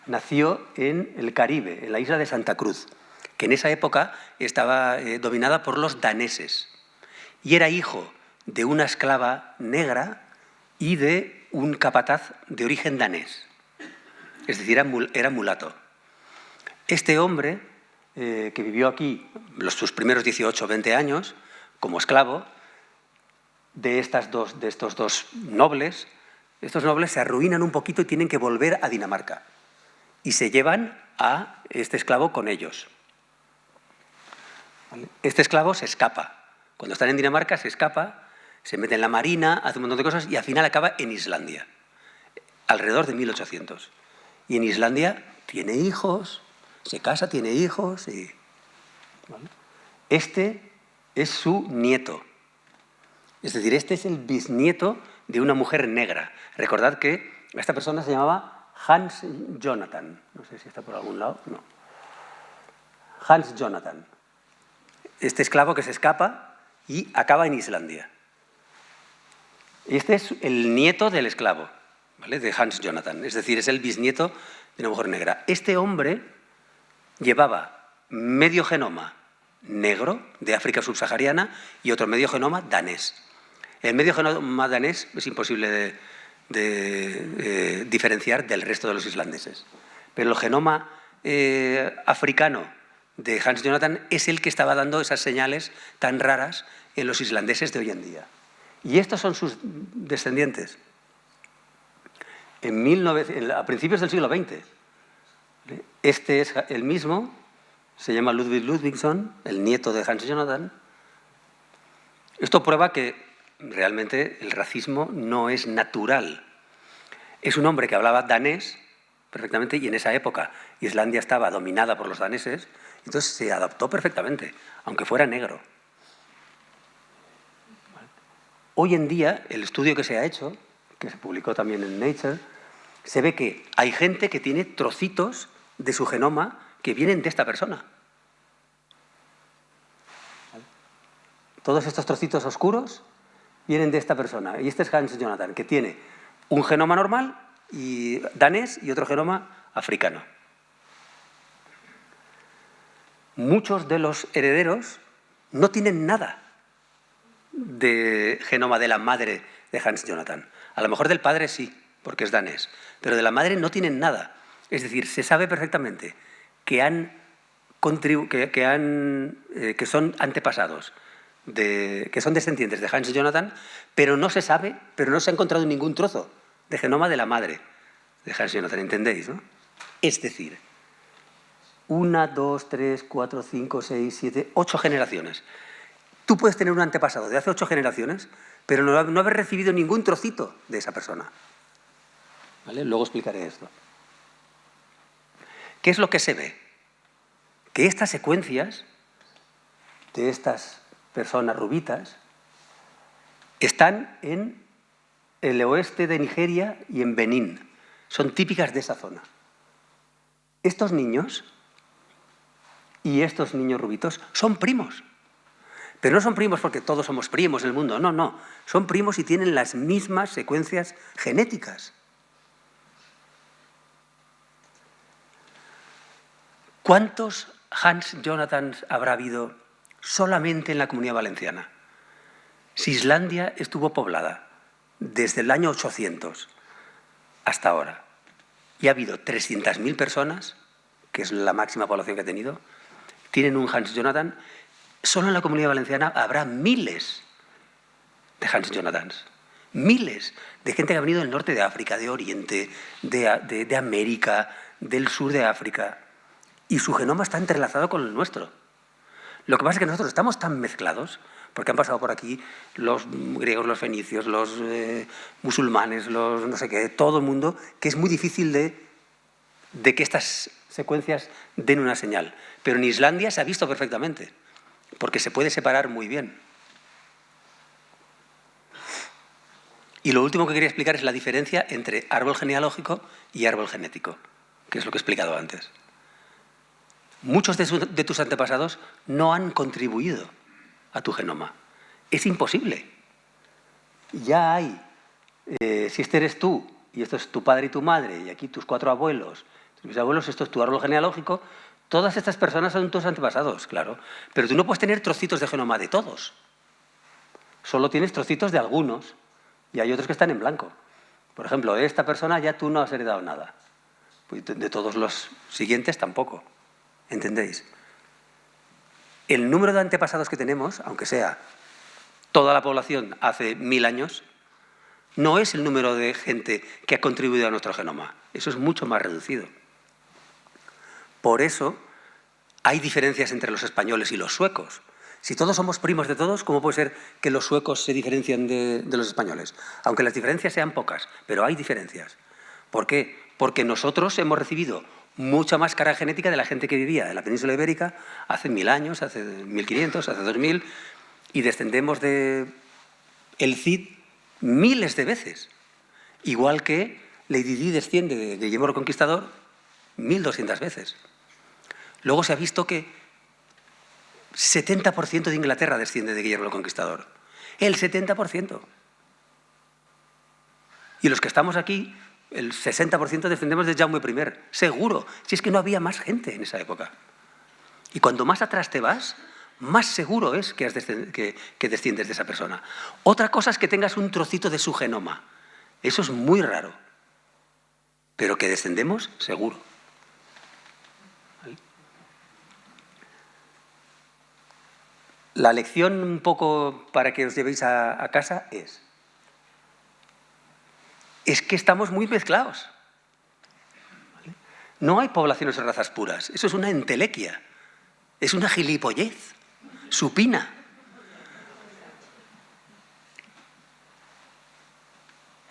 nació en el Caribe, en la isla de Santa Cruz, que en esa época estaba dominada por los daneses, y era hijo de una esclava negra y de un capataz de origen danés, es decir, era mulato. Este hombre, que vivió aquí sus primeros 18 o 20 años como esclavo de estos dos nobles, estos nobles se arruinan un poquito y tienen que volver a Dinamarca y se llevan a este esclavo con ellos. Este esclavo se escapa. Cuando están en Dinamarca se escapa, se mete en la marina, hace un montón de cosas y al final acaba en Islandia, alrededor de 1800. Y en Islandia tiene hijos, se casa, tiene hijos. ¿Vale? Este es su nieto. Es decir, este es el bisnieto de una mujer negra. Recordad que esta persona se llamaba Hans Jonathan. No sé si está por algún lado. No. Hans Jonathan. Este esclavo que se escapa y acaba en Islandia. Este es el nieto del esclavo, ¿vale? De Hans Jonathan. Es decir, es el bisnieto de una mujer negra. Este hombre llevaba medio genoma negro de África subsahariana y otro medio genoma danés. El medio genoma danés es imposible de diferenciar del resto de los islandeses. Pero el genoma africano de Hans Jonathan es el que estaba dando esas señales tan raras en los islandeses de hoy en día. Y estos son sus descendientes. A principios del siglo XX. Este es el mismo, se llama Ludwig Ludwigsson, el nieto de Hans Jonathan. Esto prueba que realmente el racismo no es natural. Es un hombre que hablaba danés perfectamente y en esa época Islandia estaba dominada por los daneses, entonces se adaptó perfectamente, aunque fuera negro. Hoy en día, el estudio que se ha hecho, que se publicó también en Nature, se ve que hay gente que tiene trocitos de su genoma que vienen de esta persona. Todos estos trocitos oscuros vienen de esta persona. Y este es Hans Jonathan, que tiene un genoma normal y danés y otro genoma africano. Muchos de los herederos no tienen nada de genoma de la madre de Hans Jonathan. A lo mejor del padre sí, porque es danés, pero de la madre no tienen nada. Es decir, se sabe perfectamente que son antepasados, que son descendientes de Hans Jonathan, pero no se sabe, pero no se ha encontrado ningún trozo de genoma de la madre de Hans Jonathan, ¿entendéis, no? Es decir, 1, 2, 3, 4, 5, 6, 7, 8 generaciones. Tú puedes tener un antepasado de hace 8 generaciones, pero no haber recibido ningún trocito de esa persona. ¿Vale? Luego explicaré esto. ¿Qué es lo que se ve? Que estas secuencias de estas personas rubitas están en el oeste de Nigeria y en Benín. Son típicas de esa zona. Estos niños y estos niños rubitos son primos. Pero no son primos porque todos somos primos en el mundo. No, no. Son primos y tienen las mismas secuencias genéticas. ¿Cuántos Hans Jonathans habrá habido solamente en la Comunidad Valenciana? Si Islandia estuvo poblada desde el año 800 hasta ahora y ha habido 300.000 personas, que es la máxima población que ha tenido, tienen un Hans Jonathan, solo en la Comunidad Valenciana habrá miles de Hans Jonathans. Miles de gente que ha venido del norte de África, de Oriente, de América, del sur de África. Y su genoma está entrelazado con el nuestro. Lo que pasa es que nosotros estamos tan mezclados, porque han pasado por aquí los griegos, los fenicios, los musulmanes, los no sé qué, todo el mundo, que es muy difícil de que estas secuencias den una señal. Pero en Islandia se ha visto perfectamente, porque se puede separar muy bien. Y lo último que quería explicar es la diferencia entre árbol genealógico y árbol genético, que es lo que he explicado antes. Muchos de tus antepasados no han contribuido a tu genoma. Es imposible. Ya hay, si este eres tú, y esto es tu padre y tu madre, y aquí tus 4 abuelos, tus bisabuelos, esto es tu árbol genealógico, todas estas personas son tus antepasados, claro. Pero tú no puedes tener trocitos de genoma de todos. Solo tienes trocitos de algunos, y hay otros que están en blanco. Por ejemplo, de esta persona ya tú no has heredado nada. Pues de todos los siguientes tampoco. ¿Entendéis? El número de antepasados que tenemos, aunque sea toda la población hace 1000 años, no es el número de gente que ha contribuido a nuestro genoma. Eso es mucho más reducido. Por eso hay diferencias entre los españoles y los suecos. Si todos somos primos de todos, ¿cómo puede ser que los suecos se diferencian de los españoles? Aunque las diferencias sean pocas, pero hay diferencias. ¿Por qué? Porque nosotros hemos recibido mucha más carga genética de la gente que vivía en la península ibérica hace 1000 años, hace 1500, hace 2000, y descendemos del Cid miles de veces. Igual que Lady Di desciende de Guillermo el Conquistador 1200 veces. Luego se ha visto que 70% de Inglaterra desciende de Guillermo el Conquistador. El 70%. Y los que estamos aquí, el 60% descendemos de Jaume I. Seguro, si es que no había más gente en esa época. Y cuanto más atrás te vas, más seguro es que desciendes de esa persona. Otra cosa es que tengas un trocito de su genoma. Eso es muy raro. Pero que descendemos, seguro. ¿Vale? La lección un poco para que os llevéis a casa es que estamos muy mezclados. ¿Vale? No hay poblaciones o razas puras. Eso es una entelequia. Es una gilipollez supina.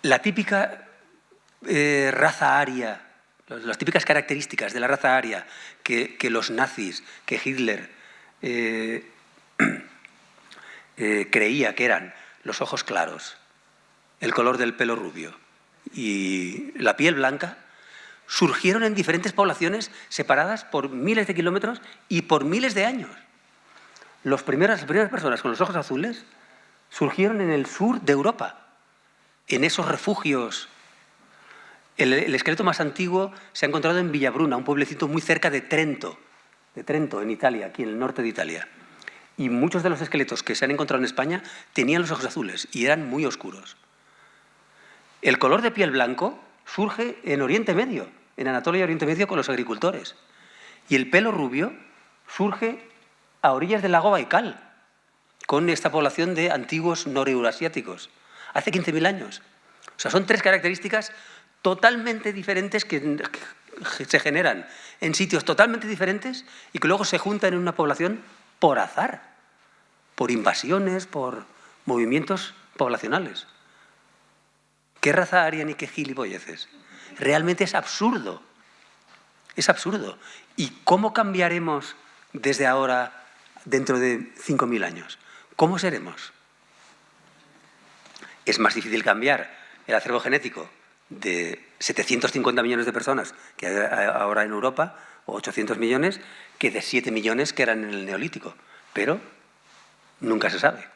La típica raza aria, las típicas características de la raza aria que los nazis, que Hitler creía que eran los ojos claros, el color del pelo rubio y la piel blanca, surgieron en diferentes poblaciones separadas por miles de kilómetros y por miles de años. Las primeras personas con los ojos azules surgieron en el sur de Europa, en esos refugios. El esqueleto más antiguo se ha encontrado en Villabruna, un pueblecito muy cerca de Trento, en Italia, aquí en el norte de Italia. Y muchos de los esqueletos que se han encontrado en España tenían los ojos azules y eran muy oscuros. El color de piel blanco surge en Oriente Medio, en Anatolia y Oriente Medio con los agricultores. Y el pelo rubio surge a orillas del lago Baikal, con esta población de antiguos noreurasiáticos, hace 15.000 años. O sea, son 3 características totalmente diferentes que se generan en sitios totalmente diferentes y que luego se juntan en una población por azar, por invasiones, por movimientos poblacionales. ¿Qué raza aria ni qué gilipolleces? Realmente es absurdo. Es absurdo. ¿Y cómo cambiaremos desde ahora dentro de 5.000 años? ¿Cómo seremos? Es más difícil cambiar el acervo genético de 750 millones de personas que hay ahora en Europa, o 800 millones, que de 7 millones que eran en el Neolítico. Pero nunca se sabe.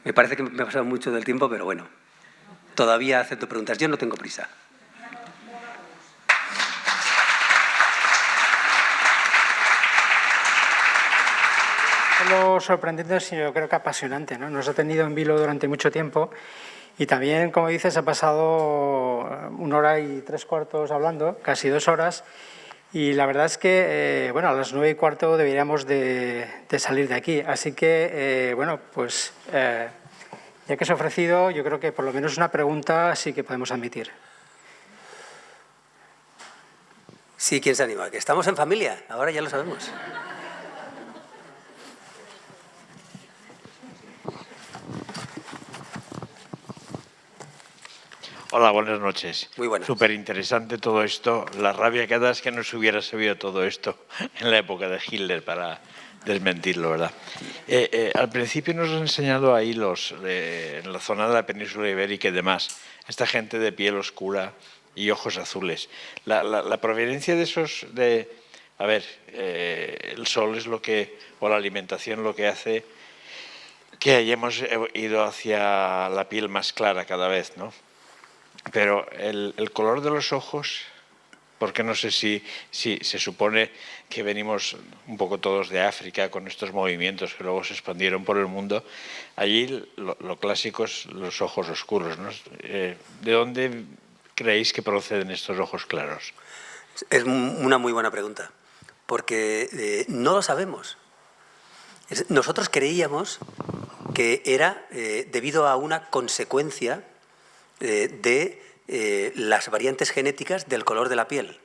Me parece que me ha pasado mucho del tiempo, pero bueno, todavía acepto preguntas. Yo no tengo prisa. Lo sorprendente, yo creo que apasionante, ¿no? Nos ha tenido en vilo durante mucho tiempo y también, como dices, ha pasado 1 hora y 3/4 hablando, casi 2 horas, y la verdad es que, bueno, a las 9:15 deberíamos de salir de aquí. Así que, bueno, pues ya que se ha ofrecido, yo creo que por lo menos una pregunta sí que podemos admitir. Sí, ¿quién se anima? Que estamos en familia, ahora ya lo sabemos. Hola, buenas noches. Muy buenas. Súper interesante todo esto. La rabia que da es que no se hubiera sabido todo esto en la época de Hitler para desmentirlo, ¿verdad? Al principio nos han enseñado ahí en la zona de la península ibérica y demás, esta gente de piel oscura y ojos azules. La proveniencia de esos... A ver, el sol es o la alimentación lo que hace que hayamos ido hacia la piel más clara cada vez, ¿no? Pero el color de los ojos, porque no sé si se supone que venimos un poco todos de África con estos movimientos que luego se expandieron por el mundo. Allí lo clásico es los ojos oscuros, ¿no? ¿De dónde creéis que proceden estos ojos claros? Es una muy buena pregunta, porque no lo sabemos. Nosotros creíamos que era debido a una consecuencia de las variantes genéticas del color de la piel.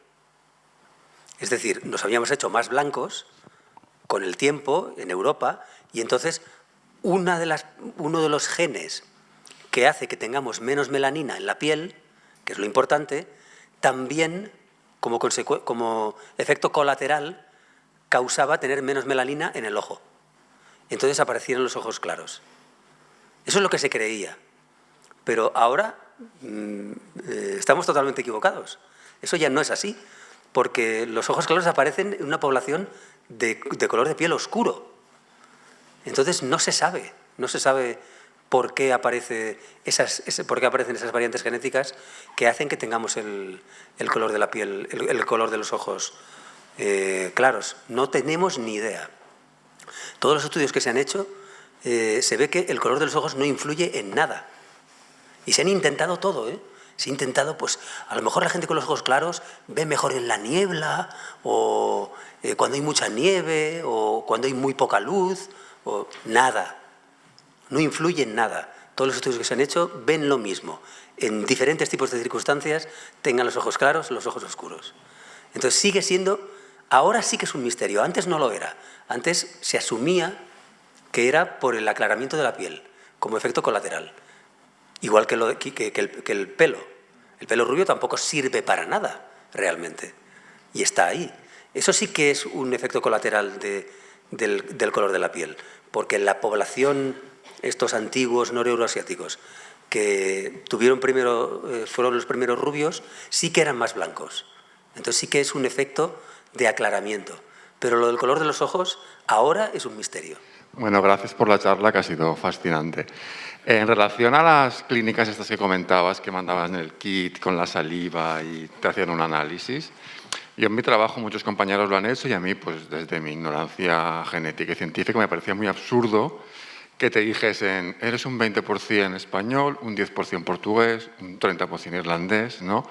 Es decir, nos habíamos hecho más blancos con el tiempo en Europa y entonces uno de los genes que hace que tengamos menos melanina en la piel, que es lo importante, también como efecto colateral causaba tener menos melanina en el ojo. Entonces aparecieron los ojos claros. Eso es lo que se creía. Pero ahora estamos totalmente equivocados. Eso ya no es así, porque los ojos claros aparecen en una población de color de piel oscuro. Entonces no se sabe por qué aparecen esas variantes genéticas que hacen que tengamos el color de la piel, el color de los ojos claros. No tenemos ni idea. Todos los estudios que se han hecho se ve que el color de los ojos no influye en nada. Y se han intentado todo, ¿eh? Se ha intentado, pues, a lo mejor la gente con los ojos claros ve mejor en la niebla, o cuando hay mucha nieve, o cuando hay muy poca luz, o nada. No influye en nada. Todos los estudios que se han hecho ven lo mismo. En diferentes tipos de circunstancias, tengan los ojos claros o los ojos oscuros. Entonces sigue siendo, ahora sí que es un misterio, antes no lo era. Antes se asumía que era por el aclaramiento de la piel, como efecto colateral. Igual que el pelo. El pelo rubio tampoco sirve para nada, realmente. Y está ahí. Eso sí que es un efecto colateral del color de la piel. Porque la población, estos antiguos noreuroasiáticos, que fueron los primeros rubios, sí que eran más blancos. Entonces sí que es un efecto de aclaramiento. Pero lo del color de los ojos ahora es un misterio. Bueno, gracias por la charla, que ha sido fascinante. En relación a las clínicas estas que comentabas, que mandabas en el kit con la saliva y te hacían un análisis, yo en mi trabajo muchos compañeros lo han hecho y a mí, pues desde mi ignorancia genética y científica, me parecía muy absurdo que te dijesen, eres un 20% español, un 10% portugués, un 30% irlandés, ¿no?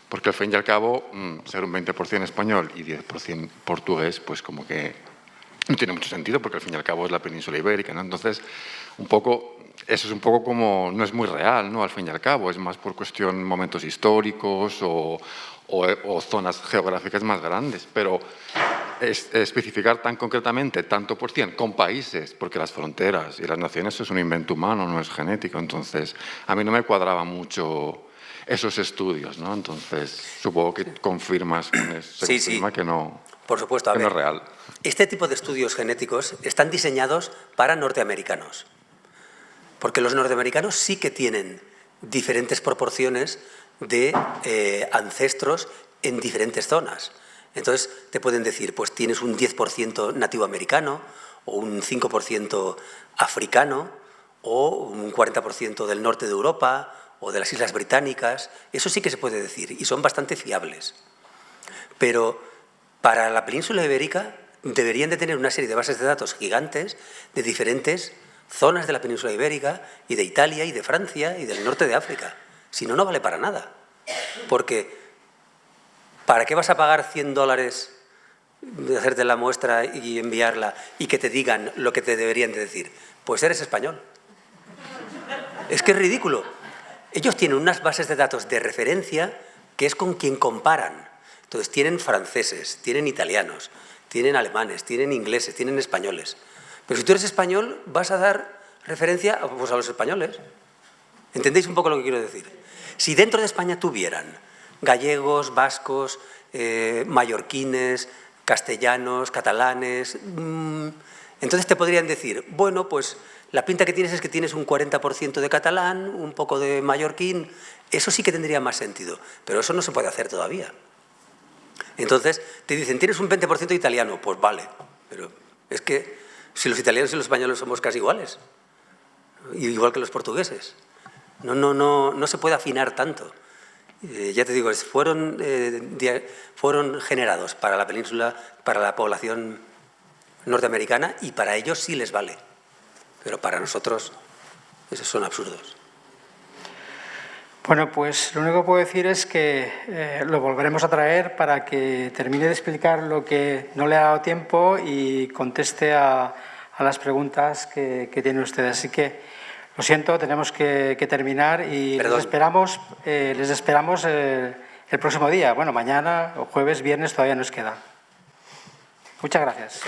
Porque al fin y al cabo, ser un 20% español y 10% portugués, pues como que no tiene mucho sentido, porque al fin y al cabo es la península ibérica, ¿no? Entonces, eso es un poco como, no es muy real, ¿no? Al fin y al cabo, es más por cuestión momentos históricos o zonas geográficas más grandes, pero especificar tan concretamente, tanto por cien, con países, porque las fronteras y las naciones eso es un invento humano, no es genético, entonces a mí no me cuadraba mucho esos estudios, ¿no? Entonces, supongo que confirmas que no, por supuesto, no es real. Este tipo de estudios genéticos están diseñados para norteamericanos, porque los norteamericanos sí que tienen diferentes proporciones de ancestros en diferentes zonas. Entonces, te pueden decir, pues tienes un 10% nativo americano, o un 5% africano, o un 40% del norte de Europa, o de las Islas Británicas. Eso sí que se puede decir, y son bastante fiables. Pero para la península ibérica deberían de tener una serie de bases de datos gigantes de diferentes zonas de la península ibérica y de Italia y de Francia y del norte de África. Si no, no vale para nada. Porque ¿para qué vas a pagar $100 de hacerte la muestra y enviarla y que te digan lo que te deberían de decir? Pues eres español. Es que es ridículo. Ellos tienen unas bases de datos de referencia que es con quien comparan. Entonces tienen franceses, tienen italianos, tienen alemanes, tienen ingleses, tienen españoles. Pero si tú eres español, vas a dar referencia pues, a los españoles. ¿Entendéis un poco lo que quiero decir? Si dentro de España tuvieran gallegos, vascos, mallorquines, castellanos, catalanes. Entonces te podrían decir, bueno, pues la pinta que tienes es que tienes un 40% de catalán, un poco de mallorquín. Eso sí que tendría más sentido, pero eso no se puede hacer todavía. Entonces te dicen, tienes un 20% de italiano. Pues vale, pero es que si los italianos y los españoles somos casi iguales, igual que los portugueses. No se puede afinar tanto. Ya te digo, fueron generados para la península, para la población norteamericana, y para ellos sí les vale. Pero para nosotros esos son absurdos. Bueno, pues lo único que puedo decir es que lo volveremos a traer para que termine de explicar lo que no le ha dado tiempo y conteste a las preguntas que tienen ustedes. Así que, lo siento, tenemos que terminar y les esperamos el próximo día. Bueno, mañana o jueves, viernes todavía nos queda. Muchas gracias.